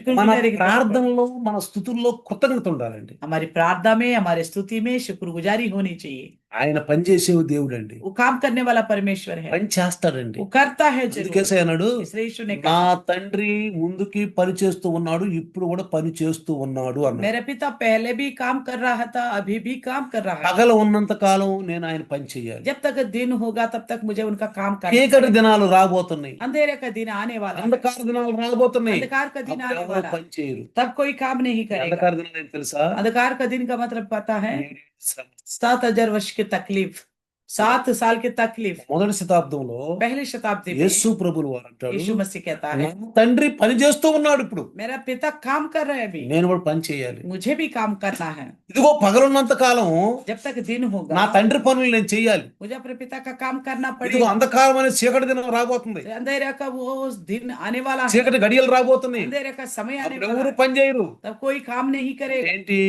మన మన ప్రార్థనలో మన స్తుతుల్లో కృతజ్ఞత ఉండాలండి. हमारी प्रार्थना में हमारे स्तुति में शुक्रगुजारी होनी चाहिए। ఆయన పనిచేసే దేవుడు అండి, वो काम करने वाला परमेश्वर है, పని చేస్తాడండి. वो करता है जरूर। అందుకేసే అన్నాడు, इसलिए यीशु ने నా कहा తండ్రి ముందుకి పని చేస్తూ ఉన్నాడు, ఇప్పుడు కూడా పని చేస్తూ ఉన్నాడు అన్నాడు. मेरा पिता पहले भी काम कर रहा था, अभी भी काम कर रहा है। పగలు ఉన్నంత కాలం నేను ఆయన పని చేయాలి. जब तक दिन होगा तब तक मुझे उनका काम करना చీకటి है। దినాలు రాబోతున్నాయి, अंधेरे का दिन आने वाला है, అంధకార దినాలు రాబోతున్నాయి. अंधकार का दिन అప్పుడు आने ఎవరు वाला, పని చేయరు. तब कोई काम नहीं करेगा। అంధకార దినాలు ఏంటి తెలుసా? अंधकार का दिन का मतलब पता है, 7 శ్రమ. 7000 वर्ष की तकलीफ, 7 साल की तकलीफ। మొదటి శతాబ్దంలో पहली शताब्दी में యేసు ప్రభులు వారు అంటాడు, यीशु मसीह कहता నా है తండ్రి పని చేస్తూ ఉన్నాడు, ఇప్పుడు मेरा पिता काम कर रहे हैं अभी, నేను కూడా పని చేయాలి. मुझे भी काम करना है। ఇదిగో పగలున్నంత కాలం जब तक दिन నా होगा తండ్రి పనులు నేను చేయాలి. मुझे अपने पिता का काम करना ఇదిగో पड़ेगा। అంధకారం అనే చీకటి దినం రాబోతుంది, अंधेरे का वो दिन आने वाला है, చీకటి గడియలు రాబోతున్నాయి. अंधेरे का समय आने అప్పుడు वाला ఎవరు है, పని చేయరు. तब कोई काम नहीं करेगा। ఏంటి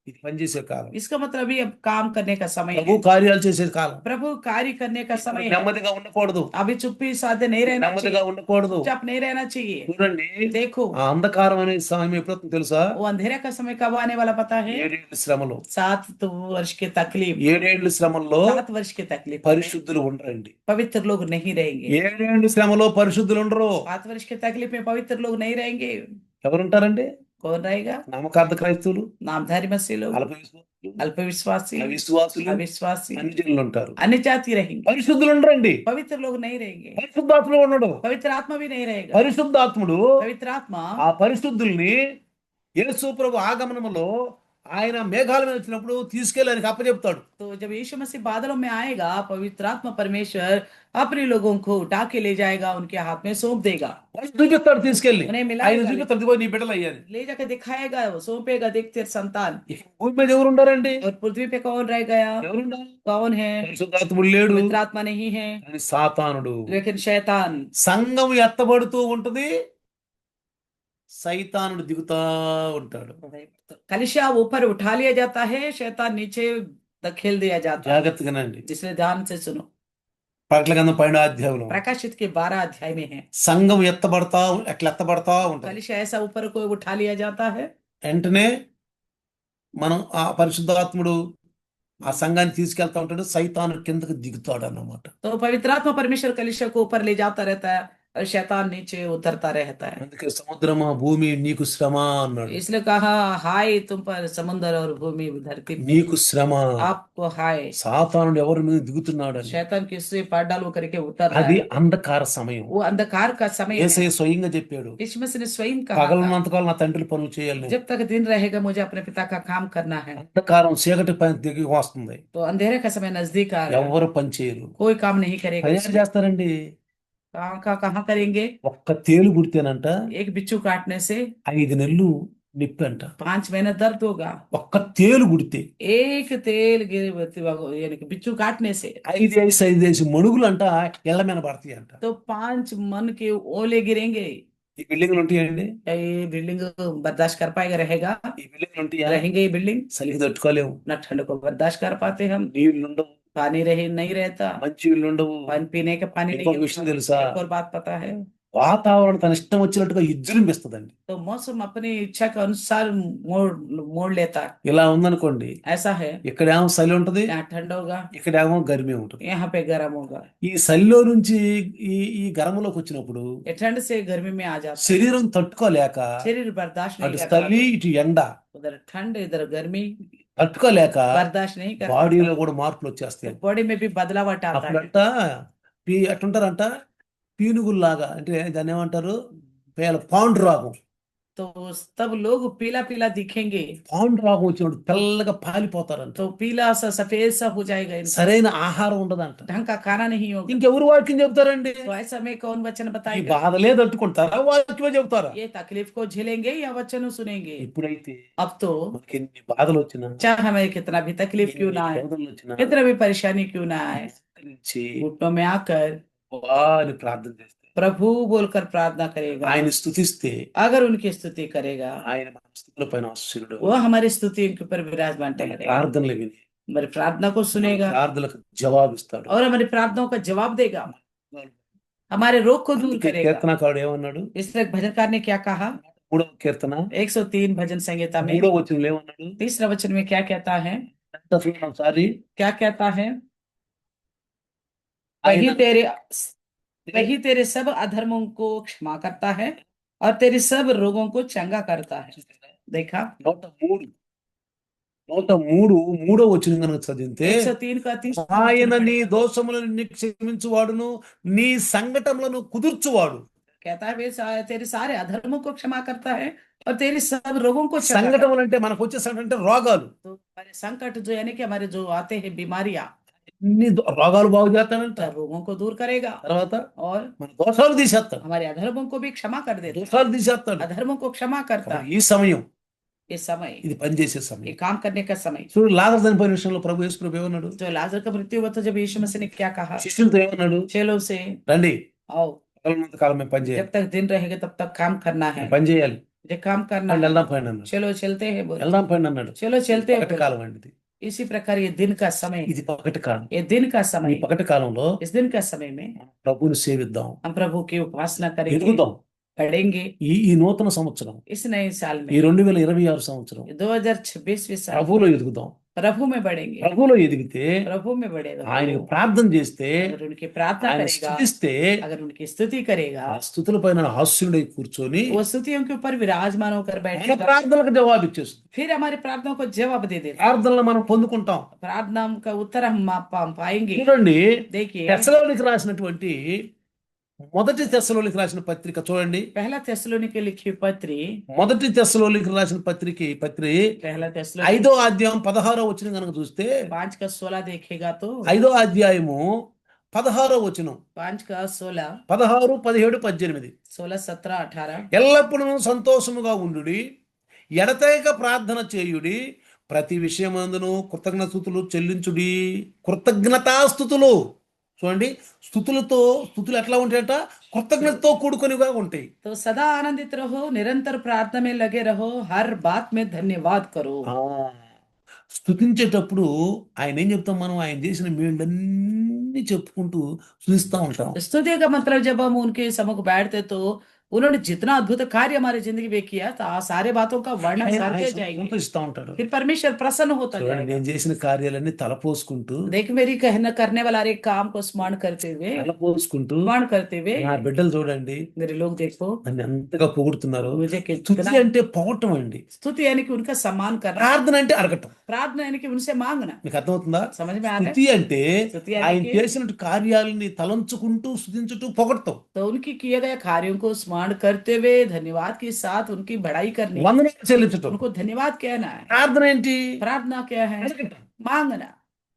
ఇది పని చేసే కాలం, इसका मतलब ये अब काम करने का समय ప్రభు है, కార్యాలు చేసే కాలం. प्रभु कार्य करने का समय है। నెమ్మదిగా ఉండకూడదు, अभी चुप्पी साधे नहीं रहना నెమ్మదిగా चाहिए, ఉండకూడదు. चुपचाप नहीं रहना चाहिए। చూడండి, देखो ఆ అంధకారం అనే సమయం ఎప్పుడవుతుందో తెలుసా? वो अंधेरे का समय कब आने वाला पता है? 7 శ్రమలు. 7 वर्ष की तकलीफ, 7 శ్రమల్లో 7 वर्ष की तकलीफ में పరిశుద్ధులు ఉండరండి. पवित्र लोग नहीं रहेंगे। 7 శ్రమలో పరిశుద్ధులు ఉండరు. 7 वर्ष की तकलीफ में पवित्र लोग नहीं रहेंगे। ఎవరుంటారండి? कौन रहेगा? నామకార్థ క్రైస్తవులు, नामधारी मसीह लोग, అల్ప విశ్వాసులు, अल्पविश्वासी, అవిశ్వాసులు, अविश्वासी, అన్ని జనులు ఉంటారు. अन्य जाति रहेंगे। పరిశుద్ధులు ఉండరండి. पवित्र लोग नहीं रहेंगे, పరిశుద్ధాత్ముడు ఉండడు. पवित्र आत्मा भी नहीं रहेगा। పరిశుద్ధాత్ముడు पवित्र आत्मा ఆ పరిశుద్ధుల్ని యేసు ప్రభు ఆగమనములో ఆయన మేఘాల మీద వచ్చినప్పుడు తీసుకెళ్ళి ఆయనకి అప్పచెప్తాడు. तो जब यीशु मसीह बादलों में आएगा, पवित्र आत्मा परमेश्वर अपने लोगों को उठा के ले जाएगा, उनके हाथ में सौंप देगा, వాళ్ళు చూపిస్తాడు తీసుకెళ్ళి, उन्हें ఆయన मिलाएगा, చూపిస్తాడు, ఇదిగో నీ బిడ్డలు అయ్యాని. ले जाकर दिखाएगा, वो सौंपेगा, देख तेरे संतान। ఇక భూమి మీద ఎవరు ఉండారండి? और पृथ्वी पे कौन रह गया? ఎవరుండారు? कौन है? పరిశుద్ధాత్ముడు లేడు, पवित्र आत्मा नहीं है, కానీ సాతానుడు. लेकिन शैतान। సంఘం ఎత్తబడుతూ ఉంటది, సైతానుడు దిగుతా ఉంటాడు. कलिशा ऊपर उठा लिया जाता है, शैतान नीचे धकेल दिया जाता है। జాగ్రత్తగానండి. इसलिए ध्यान से सुनो। ప్రకటన గ్రంథం 12వ అధ్యాయంలో प्रकाशित के 12 अध्याय में है, సంఘం ఎత్తబడతా ఉంటది. कलीसिया ऐसा ऊपर को उठा लिया जाता है। వెంటనే మనం ఆ పరిశుద్ధాత్ముడు ఆ సంఘాన్ని తీసుకెళ్తా ఉంటాడు, సైతాను కిందకి దిగుతాడు అన్నమాట. तो पवित्र आत्मा परमेश्वर कलीसिया को ऊपर ले जाता रहता है और शैतान नीचे उतरता रहता है। అందుకే సముద్రమా భూమి నీకు శ్రమ అన్నాడు. इसलिए कहा, हाय तुम पर समुद्र और भूमि धरती पर, నీకు శ్రమ. आपको हाय। సాతానుడు ఎవరి మీద దిగుతున్నాడని. शैतान किससे पार डालो करके उतर रहा అది है। అంధకార సమయం. वो अंधकार का समय है। యేసయ్య స్వయంగా చెప్పాడు, यीशु मसीह ने स्वयं कहा था, పగలనంతకాలం నా తండ్రి పనులు చేయాలి నేను. जब तक दिन रहेगा मुझे अपने पिता का काम करना है। అంధకారం చీకటి పని దిగి వస్తుంది, तो अंधेरे का समय नजदीक आ रहा है, ఎవరు పని చేయరు. कोई काम नहीं करेगा తయారు उसमें। చేస్తారండి. कहाँ करेंगे? ఒక్క తేలు కుడితేనంట एक बिच्छू काटने से 5 నెలలు నొప్పి అంట. 5 महीने दर्द होगा। ఒక్క తేలు కుడితే एक तेल यानी कि बिच्छू काटने से 5 మణుగులు అంట ఎళ్ళ మీద పడతాయి అంట. तो 5 मन के ओले गिरेंगे। ఈ బిల్డింగ్లు ఉంటాయండి, क्या ये बिल्डिंग बर्दाश्त कर पाएगा? रहेगा? ఈ బిల్డింగ్లు ఉంటాయా? रहेंगे ये बिल्डिंग? చలికి తట్టుకోలేము. न ठंड को बर्दाश्त कर पाते हम, నీళ్లు ఉండవు, पानी रहे नहीं रहता, మంచి నీళ్ళు ఉండవు. पानी पीने का पानी नहीं ఇంకొక విషయం తెలుసా, होता। एक और बात पता है, వాతావరణం తన ఇష్టం వచ్చినట్టుగా విజృంభిస్తుందండి. तो मौसम अपनी इच्छा के अनुसार मोड़ मोड़ लेता है। ఇలా ఉందనుకోండి, ऐसा है, ఇక్కడేమో చలి ఉంటది, यहाँ ठंड होगा, ఇక్కడేమో గరిమే ఉంటుంది. यहाँ पे गर्म होगा। ఈ చలిలో నుంచి ఈ ఈ గరమలోకి వచ్చినప్పుడు ये ठंड से गर्मी में आ जाता है, శరీరం తట్టుకోలేక शरीर बर्दाश्त అటు नहीं कर చలి पाता। ఇటు ఎండ उधर ठंड इधर गर्मी తట్టుకోలేక बर्दाश्त नहीं कर బాడీలో पाता, కూడా మార్పులు వచ్చేస్తాయి. तो बॉडी में भी बदलावट आता है। అప్పుడంట ఎట్టుంటారంట, పీనుగుల్లాగా, అంటే దాన్ని ఏమంటారు, పాండు రోగం. तो तब लोग पीला पीला दिखेंगे, పాండు రోగం వచ్చినప్పుడు తెల్లగా పాలిపోతారంట. तो पीला सा सफेद सा हो जाएगा इंसान, సరైన ఆహారం ఉండదంట. ढंग का खाना नहीं होगा। ఇంకెవరు వాక్యం చెప్తారండి? तो ऐसा में कौन वचन ఈ बताएगा? బాధలే తట్టుకుంటారా, వాక్యమే చెప్తారా? ये तकलीफ को झेलेंगे या वचन सुनेंगे? ఇప్పుడైతే अब तो మనకి ఎన్ని బాధలు వచ్చినా, चाहे हमें कितना भी तकलीफ क्यों ना आए, శోధనలు వచ్చినా, कितना भी परेशानी क्यों ना आए, నుంచి घुटनों में आकर వాని ప్రార్థన చేస్తే, प्रभु बोलकर प्रार्थना करेगा, ఆయన స్తుతిస్తే, अगर उनकी स्तुति करेगा, ఆయన మన స్థుతుల పైన ఆశీనుడు. वो हमारी स्तुति के ऊपर विराजमान ठहरेगा, ప్రార్థనలు విని हमारी प्रार्थना को सुनेगा ప్రార్థనలకు జవాబిస్తాడు. और हमारी प्रार्थनाओं का जवाब देगा, हमारे रोग को दूर అందుకే करेगा। కీర్తనకారుడు ఏమన్నాడు? इसलिए भजनकार ने क्या कहा? 3వ కీర్తన 103 भजन संहिता में 3వ వచనంలో ఏమన్నాడు? 3रा वचन में क्या कहता है? ఒకసారి क्या कहता है? ఆయన वही तेरे सब अधर्मों को क्षमा करता है और तेरे सब रोगों को चंगा करता है। देखा? 103 3వ వచనం కనుక చదివితే, 103 का 30 ఆయన నీ దోషములను క్షమించువాడును, నీ సంకటములను కుదుర్చువాడు. कहता है वे तेरे सारे अधर्मों को क्षमा करता है और तेरे सब रोगों को चंगा करता है। సంకటములు అంటే మనకు వచ్చే సంకటం అంటే రోగాలు. तो हमारे संकट जो यानी कि हमारे जो आते हैं बीमारियां, అన్ని రోగాలు బాగు చేస్తానంట. तो रोगों को दूर करेगा తర్వాత और మన దోషాలు తీసేస్తాడు, हमारे अधर्मों को भी क्षमा कर देता है। దోషాలు తీసేస్తాడు. अधर्मों को क्षमा करता है। ఈ సమయం, ये समय, ఇది పనిచేసే ये సమయం. काम करने का समय। చూడు, లాజరు చనిపోయిన విషయంలో యేసు ప్రభు ఏమన్నాడు? जो लाजर का मृत्यु हुआ तो जब यीशु मसीह ने क्या कहा? శిష్యులతో ఏమన్నాడు? चेलों से, రండి, आओ, పగలనంత కాలం మేము పని जब చేయాలి, तक दिन रहेगा तब तक काम करना है, పని చేయాలి, जो काम करना వాళ్ళు है। వెళ్దాం పైన అన్నాడు. चलो चलते हैं बोले, వెళ్దాం పైన అన్నాడు. चलो चलते हैं పగటి बोले। కాలం అండి ఇది. इसी प्रकार ये दिन का समय, ఇది పగటి కాలం. ये दिन का ఈ समय, పగటి కాలంలో इस दिन का समय में ప్రభువుని సేవిద్దాం, हम प्रभु की उपासना करेंगे, ఎదుగుదాం. पढ़ेंगे। ఈ నూతన సంవత్సరం, इस नए साल ఈ में 2026 సంవత్సరం 2026 साल ప్రభువులో ఎదుగుదాం. प्रभु में बढ़ेंगे, ప్రభువులో ఎదిగితే, प्रभु में बढ़ेगा। ఆయనకు ప్రార్థన చేస్తే, अगर उनकी प्रार्थना ఆయన करेगा, స్తుతిస్తే, अगर उनकी स्तुति करेगा, ఆ స్తుతుల పైన హాస్యుడై కూర్చొని वो स्तुतियों के ऊपर विराजमान होकर మన बैठेगा, ప్రార్థనలకు జవాబు ఇచ్చేస్తుంది. फिर हमारी प्रार्थनाओं को जवाब दे देगा। ప్రార్థనలు మనం పొందుకుంటాం. प्रार्थना का उत्तर हम पाएंगे। చూడండి, देखिए, తెస్సలోనికి రాసినటువంటి మొదటి తెస్సలోనికి రాసిన పత్రిక చూడండి. पहला थेसलोनिके लिखी पत्री, మొదటి తెస్సలోనికి రాసిన పత్రిక पहला थेसलोनिके 5వ అధ్యాయం 16వ వచనం కనుక చూస్తే, 5 का 16 देखेगा तो 5వ అధ్యాయము 16వ వచనం, 5 का 16, 16, 17, 18, 16, 17, 18, ఎల్లప్పుడూ సంతోషముగా ఉండుడి, ఎడతెగక ప్రార్థన చేయుడి, ప్రతి విషయమందును కృతజ్ఞతాస్తుతులు చెల్లించుడి. కృతజ్ఞతాస్తుతులు చూడండి, స్తుతులు ఎట్లా ఉంటాయట? కృతజ్ఞతతో కూడుకొనిగా ఉంటాయి. तो सदा आनंदित रहो, निरंतर प्रार्थना में लगे रहो, हर बात में धन्यवाद करो। ఆ, స్తుతించేటప్పుడు ఆయన ఏం చెప్తాం, మనం ఆయన చేసిన మేళ్ళన్నీ చెప్పుకుంటూ స్తుతిస్తూ ఉంటాం. स्तुति का मतलब जब हम उनके सम्मुख बैठते तो उन्होंने जितना अद्भुत कार्य हमारी जिंदगी में किया था सारे बातों का वर्णन ఆయన ఆయన करते जाएंगे। సంతోషిస్తూ ఉంటాడు. फिर परमेश्वर प्रसन्न होता చూడండి, जाएगा। నేను చేసిన కార్యాలన్నీ తలపోసుకుంటూ देख मेरी कहना करने वाला हर एक काम को తలపోసుకుంటూ स्मरण करते हुए నా బిడ్డలు చూడండి मेरे लोग देखो నన్ను ఎంతగా పొగుడుతున్నారు. मुझे స్తుతి कितना అంటే పొగటం అండి. स्तुति यानी कि उनका सम्मान करना, ప్రార్థన అంటే అడగటం. प्रार्थना यानी कि उनसे मांगना। మీకు అర్థమవుతుందా? समझ में आ रहा है? స్తుతి అంటే स्तुति यानी ఆయన कि చేసిన కార్యాలని తలంచుకుంటూ స్తుతించుటూ పొగడతాం. तो उनकी किए गए कार्यों को स्मरण करते हुए धन्यवाद के साथ उनकी बढ़ाई करनी, వందనాలు చెల్లించటం. उनको धन्यवाद कहना है। ప్రార్థన ఏంటి? प्रार्थना क्या है? అడగటం. मांगना।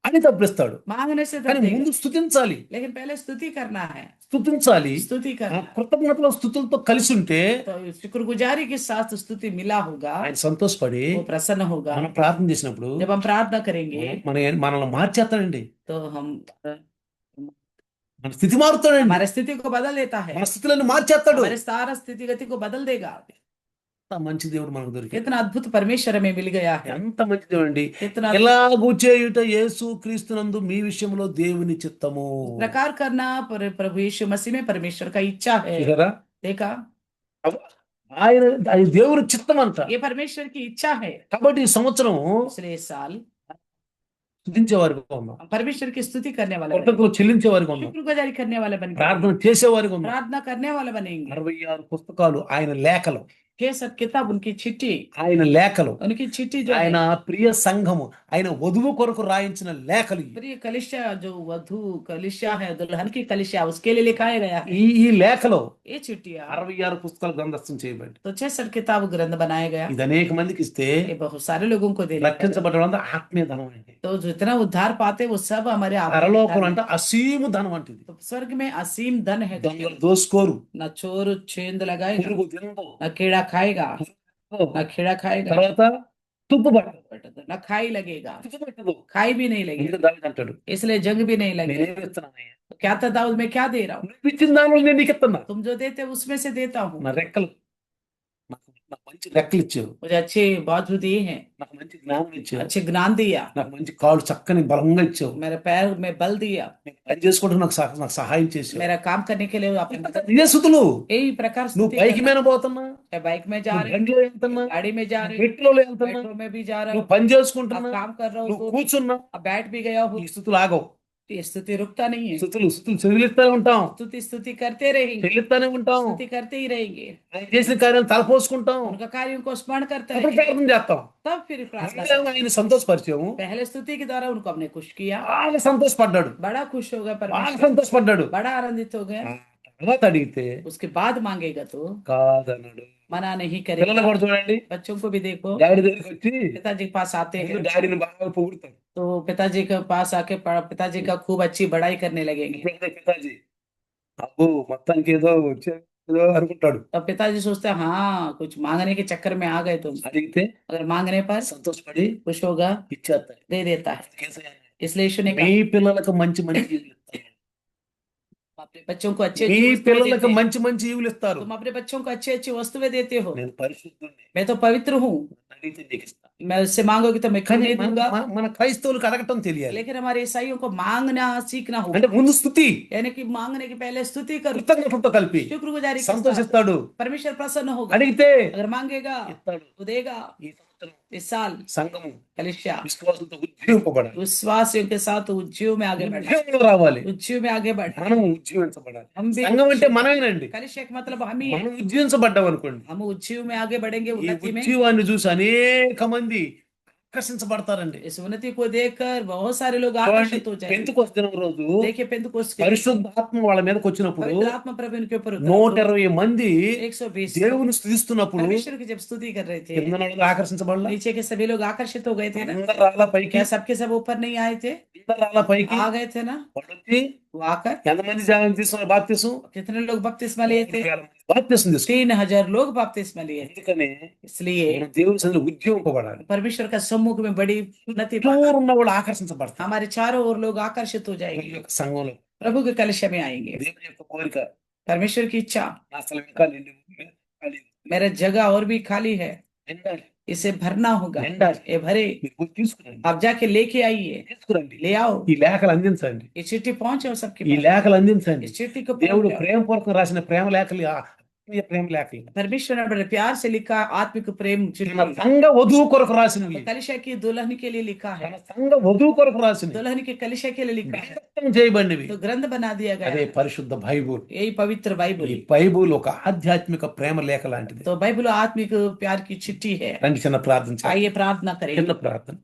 అని తప్పిస్తాడు. मांगने से కానీ तब देगा, ముందు స్తుతించాలి. लेकिन पहले स्तुति करना है। స్తుతించాలి. स्तुति ఆ करना కృతజ్ఞతలో స్తుతులతో కలిసి ఉంటే तो शुक्रगुजारी के साथ स्तुति मिला होगा, ఆయన సంతోషపడి वो प्रसन्न होगा। మనం ప్రార్థన చేసినప్పుడు जब हम प्रार्थना करेंगे మనల్ని మార్చేస్తాడండి. तो हम మన స్థితి మారుతాడండి. हमारे स्थिति को बदल देता है, మన స్థితులను మార్చేస్తాడు. हमारे सारा स्थिति गति को बदल देगा। ఎంత మంచి దేవుడు మనకు దొరికాడు. कितना अद्भुत परमेश्वर हमें मिल गया है, ఎంత మంచి దేవుడు అండి. कितना ఇలాగూ చేయుట యేసు క్రీస్తునందు మీ విషయంలో దేవుని చిత్తము. प्रकार करना प्रभु यीशु मसीह में परमेश्वर का इच्छा है। చూసారా? देखा, ఆయన అది దేవుని చిత్తం అంట. ये परमेश्वर की इच्छा है। కాబట్టి ఈ సంవత్సరం इसलिए इस साल స్తుతించే వారిగా ఉన్నాం. हम परमेश्वर की स्तुति करने वाले बनेंगे, కృతజ్ఞతలు చెల్లించే వారిగా ఉన్నాం. शुक्रगुजारी करने वाले बनेंगे, ప్రార్థన చేసే వారిగా ఉన్నాం. प्रार्थना करने वाले बनेंगे। 66 పుస్తకాలు ఆయన లేఖలు, 66 किताब उनकी चिट्ठी, ఆయన లేఖలు, उनकी चिट्ठी जो ఆయన है, ప్రియ సంఘము, ఆయన వధువు కొరకు రాయించిన లేఖలు ఇవి. प्रिय कलिशा जो वधु कलिशा है, दुल्हन की कलिशा, उसके लिए लिखाया गया है। ఈ లేఖలో ये चिट्ठियां 66 पुस्तकाలు గ్రంథస్థం చేయబడి तो 66 किताब ग्रंथ बनाया गया, ఇది అనేక మందికి ఇస్తే ये बहुत सारे लोगों को देने का। రక్షించబడడం ఆత్మీయ ధనం అండి. तो जितना उद्धार पाते वो सब हमारे आप పరలోకం అంటే అసీము ధనం అంటిది. तो स्वर्ग में असीम धन है, దొంగలు దోసుకోరు, न चोर छेंद लगाएगा, పురుగు తినదు, न कीड़ा खाएगा, न कीड़ा खाएगा, తర్వాత తుప్పు పట్టదు, न खाई लगेगा, తుప్పు పట్టదు. खाई भी नहीं ఇంకా लगेगा, దావీదు అంటాడు, इसलिए जंग भी नहीं लगेगा। నేనేమి ఇస్తున్నానయ్యా? तो क्या था दाऊद, मैं क्या दे रहा हूँ? నువ్వు ఇచ్చిన దానిలో నేను నీకు ఇస్తున్నా. तुम जो देते हो उसमें से देता हूँ। నా రెక్కలు, నాకు మంచి రెక్కలు ఇచ్చావు, मुझे अच्छे बाजू दिए हैं, నాకు మంచి జ్ఞానం ఇచ్చావు, अच्छे ज्ञान दिया, నాకు మంచి కాళ్ళు చక్కని బలంగా ఇచ్చావు, मेरे पैर में बल दिया, నేను పని చేసుకోవడానికి నాకు సహాయం చేసావు. मेरा काम करने के लिए आपने मदद। ఇదే స్థుతులు. यही प्रकार నువ్వు स्तुति పైకి करना। మీద పోతున్నా, चाहे बाइक में जा నువ్వు रहे, బండిలో వెళ్తున్నా, गाड़ी में जा रहे, మెట్రోలో వెళ్తున్నా, मेट्रो में भी जा रहे నువ్వు हो, పని आप చేసుకుంటున్నా, काम कर रहे हो నువ్వు तो కూర్చున్నా, अब बैठ भी गया हो, ఈ స్థుతులు ఆగవు. ये स्तुति रुकता नहीं है। స్థుతులు చెల్లిస్తూనే ఉంటాం, स्तुति स्तुति करते रहेंगे, చెల్లిస్తూనే ఉంటాం. स्तुति करते ही रहेंगे, ఆయన చేసిన కార్యాలు తలపోసుకుంటాం, उनका कार्यों को स्मरण करते అప్పుడు रहेंगे, ప్రార్థన చేస్తాం. तब फिर प्रार्थना ముందే करें। ఆయన సంతోషపరిచాము, पहले स्तुति के द्वारा उनको हमने खुश किया, బాగా సంతోషపడ్డాడు, बड़ा खुश हो गया బాగా परमेश्वर, సంతోషపడ్డాడు. बड़ा आनंदित हो गया। తర్వాత అడిగితే उसके बाद मांगेगा तो కాదన్నాడు. मना नहीं పిల్లలు करेगा। కూడా చూడండి, बच्चों को भी देखो, డాడీ దగ్గరికి వచ్చి पिताजी के पास आते ముందు हैं డాడీని బాగా పొగుడుతారు. तो पिताजी के पास आके पिताजी का खूब अच्छी बड़ाई करने लगेंगे। ఎప్పుడైతే పితాజీ అబ్బో మొత్తానికి ఏదో వచ్చేదో అనుకుంటాడు, तब पिताजी सोचते हैं हाँ कुछ मांगने के चक्कर में आ गए तुम, అడిగితే अगर मांगने पर సంతోషపడి खुश होगा ఇచ్చేస్తాడు. दे देता है। కేసయ్య అన్నాడు, इसलिए यीशु ने మీ कहा పిల్లలకు మంచి మంచి ఈవులు ఇస్తారు, तुम अपने बच्चों को अच्छी మీ अच्छी वस्तुएं పిల్లలకు देते हो, మంచి మంచి ఈవులు ఇస్తారు. तुम अपने बच्चों को अच्छी अच्छी वस्तुएं देते हो, నేను పరిశుద్ధుడిని, मैं तो पवित्र हूँ, అడిగితే నీకు ఇస్తాను. मैं उससे मांगोगी तो मैं क्यों కానీ नहीं दूंगा। మన క్రైస్తవులకు అడగటం తెలియాలి. लेकिन हमारे ईसाइयों को मांगना सीखना होगा, అంటే ముందు స్థుతి यानी कि मांगने के पहले स्तुति करो, కృతజ్ఞతతో కలిపి शुक्रगुजारी के साथ సంతోషిస్తాడు. परमेश्वर प्रसन्न होगा। అడిగితే अगर मांगेगा ఇస్తాడు. तो देगा। ఈ సంవత్సరం इस साल సంఘము कलिसिया విశ్వాసంతో ఉజ్జీవింపబడాలి, विश्वासियों के साथ उज्जीव में आगे बढ़े, ఉద్యోగంలో రావాలి, उज्जीव में आगे बढ़े। మనం ఉజ్జీవించబడాలి. हम भी సంఘం అంటే మనమేనండి. कलिसिया का मतलब हम ही है, మనం ఉజ్జీవించబడ్డాం అనుకోండి, हम उज्जीव में आगे बढ़ेंगे, ఈ उन्नति में। ఉజ్జీవాన్ని చూసి అనేక మంది ఆకర్షించబడతారండి. इस उन्नति को देखकर बहुत सारे लोग చూడండి, आकर्षित हो जाएंगे। పెంతెకొస్తు దినం రోజు देखिए पेंतुकोस्त के పరిశుద్ధాత్మ వాళ్ళ మీదకి వచ్చినప్పుడు पवित्र आत्मा प्रभु इनके ऊपर उतरा, 120 మంది 120 దేవుని స్తుతిస్తున్నప్పుడు परमेश्वर की जब स्तुति कर रहे थे, కింద నలుగురు ఆకర్షించబడలా, नीचे के सभी लोग आकर्षित हो गए थे ना। అందరు రాళ్ళ పైకి, क्या सबके सब ऊपर नहीं आए थे, అందరు రాళ్ళ పైకి आ गए थे ना। వాళ్ళు వచ్చి वो आकर ఎంతమంది తీసుకున్నారు బాప్తిసం? कितने लोग बपतिस्मा लिए थे? 3,000 మంది బాప్తిసం తీసుకున్నారు. 3000 लोग बपतिस्मा लिए थे। ఎందుకని इसलिए మనం దేవుని సన్నిధిలో ఉజ్జీవింపబడాలి. परमेश्वर का सम्मुख में बड़ी उन्नति చుట్టూరు ఉన్న వాళ్ళు ఆకర్షించబడతారు. हमारे चारों ओर लोग आकर्षित हो దేవుని जाएंगे, యొక్క సంఘంలో प्रभु के कलश में आएंगे। దేవుని యొక్క కోరిక, परमेश्वर की इच्छा నా స్థలం ఇంకా నిండి ఖాళీ ఉంది. मेरा जगह और भी खाली है, నిండాలి. इसे भरना होगा, నిండాలి. ये भरे, మీరు పోయి తీసుకురండి. आप जाके लेके आइए, తీసుకురండి. ले आओ, ఈ లేఖలు అందించండి. ये चिट्ठी पहुंचे सबके ఈ पास, లేఖలు అందించండి. इस चिट्ठी को దేవుడు पहुंचाओ। ప్రేమపూర్వకం రాసిన ప్రేమ లేఖలు, ఆత్మీయ ప్రేమ లేఖలు. परमेश्वर ने बड़े प्यार से लिखा आत्मिक प्रेम తన चिट्ठी, సంఘ వధువు కొరకు రాసినవి. कलिशा की दुल्हन के लिए लिखा తన है, సంఘ వధువు కొరకు రాసినవి. दुल्हन के कलिशा के लिए लिखा है, గ్రంథం చేయబడినవి. तो ग्रंथ बना दिया అదే गया, పరిశుద్ధ బైబుల్. यही पवित्र ఈ बाइबल। బైబుల్ ఒక ఆధ్యాత్మిక ప్రేమ లేఖ లాంటిది. तो बाइबल आत्मिक प्यार की चिट्ठी है। రండి చిన్న ప్రార్థన చేద్దాం. आइए प्रार्थना करें। చిన్న ప్రార్థన.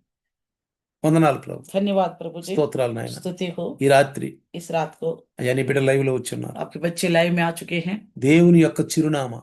వందనాలు ప్రభు, धन्यवाद प्रभु जी, స్తోత్రాలు నాయన. स्तुति हो ఈ రాత్రి इस रात को, అయ్యా నీ బిడ్డ లైవ్ లో వచ్చున్నారు. आपके बच्चे लाइव में आ चुके हैं। దేవుని యొక్క చిరునామా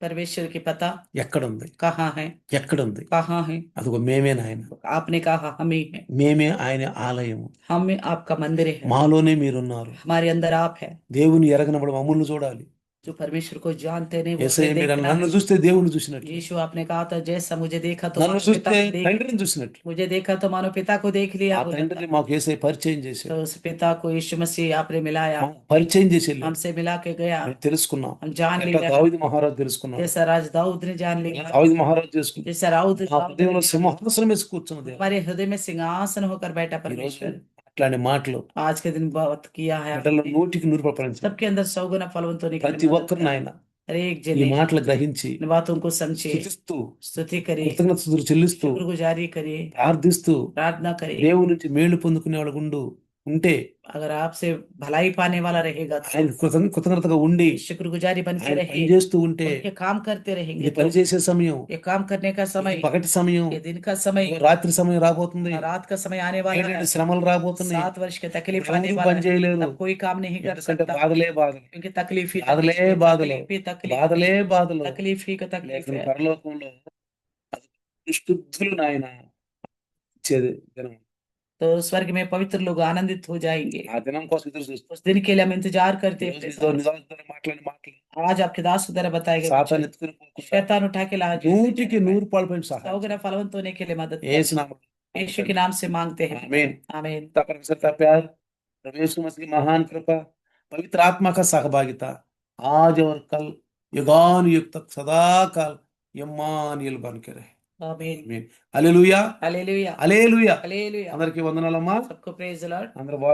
परमेश्वर की पता ఎక్కడుంది? कहाँ है, ఎక్కడుంది? कहाँ है? అదిగో మేమే నాయన. आपने कहा हम ही है, మేమే ఆయన ఆలయము. हम आपका मंदिर है, మాలోనే మీరున్నారు. हमारे अंदर आप है। దేవుని ఎరగనప్పుడు మమ్మల్ని చూడాలి. जो परमेश्वर को जानते नहीं वो యేసయ్య हमें మీరు देखना నన్ను है। చూస్తే దేవుని చూసినట్లు, यीशु आपने कहा था जैसा मुझे देखा तो నన్ను मानो చూస్తే पिता को देख, తండ్రిని చూసినట్లు. मुझे देखा तो मानो पिता को देख लिया ఆ बोला తండ్రిని था। మాకు యేసయ్య పరిచయం చేశాడు. तो उस पिता को यीशु मसीह आपने मिलाया, మాకు పరిచయం చేసి వెళ్ళాడు. हमसे मिला के गया, మేము తెలుసుకున్నాం. हम जान ఎట్లా लिया, దావీదు మహారాజు తెలుసుకున్నాం. जैसा राज दाऊद ने जान लिया, దావీదు మహారాజు చేసుకున్నాం. जैसा राउद మా హృదయంలో సింహాసనం వేసి కూర్చున్న దేవుడు. हमारे हृदय में सिंहासन होकर बैठा ఈ రోజు परमेश्वर అట్లాంటి మాటలు आज के दिन बहुत किया है బిడ్డల్లో आपने। 100% सबके अंदर 100 गुना फलवंतों ప్రతి निकले, ఒక్కరు నాయన हर एक ఈ जने మాటలు గ్రహించి इन बातों को समझे, స్తుతిస్తూ स्तुति करे, కృతజ్ఞతలు చెల్లిస్తూ शुक्रगुजारी करे, ప్రార్థిస్తూ प्रार्थना करे। దేవుని నుంచి మేలు పొందుకునే వాళ్ళు ఉంటే अगर आपसे भलाई पाने वाला रहेगा तो ఆయన కృతజ్ఞతగా ఉండి शुक्रगुजारी बन के ఆయన रहे, పని చేస్తూ ఉంటే उनके काम करते रहेंगे ఇది तो పని చేసే సమయం, ये काम करने का समय, ఇది పగటి సమయం, ये दिन का समय, రాత్రి సమయం రాబోతుంది. रात का समय आने वाला है, ఏడేడు శ్రమలు రాబోతున్నాయి. 7 वर्ष के तकलीफ आने ఎవరు वाला పని है, చేయలేరు. तब कोई काम नहीं कर ఎందుకంటే सकता, బాధలే బాధలు, क्योंकि तकलीफ ही బాధలే तकलीफ, బాధలు, तकलीफ ही तकलीफ, బాధలే బాధలు. तकलीफ ही का तकलीफ లేకపోతే है। పరలోకంలో దుష్టులు నాయన ఇచ్చేది దినం. तो स्वर्ग में पवित्र लोग आनंदित हो जाएंगे। ఆ దినం కోసం ఎదురు చూస్తాం. उस दिन के लिए हम इंतजार करते ఈరోజు हैं। నిజాల ద్వారా మాట్లాడిన మాటలు आज आपके दास द्वारा बताए गए సాతాను वचन, ఎత్తుకుని పోకుండా शैतान उठा के ला 100కి 100 100 సహాయం गुना फलवंत होने के लिए मदद యేసు करें। నామములో यीशु के नाम से मांगते हैं, आमीन। आमीन। पिता परमेश्वर का प्यार, प्रभु यीशु मसीह की महान कृपा, पवित्र आत्मा का सहभागिता आज और कल युगान युग तक सदा काल यम्मानियल बन के रहे। आमीन। आमीन। హల్లెలూయా, हालेलुया, హల్లెలూయా. हालेलुया। అందరికీ వందనాలమ్మా. सबको प्रेज द लॉर्ड। అందరూ బాగు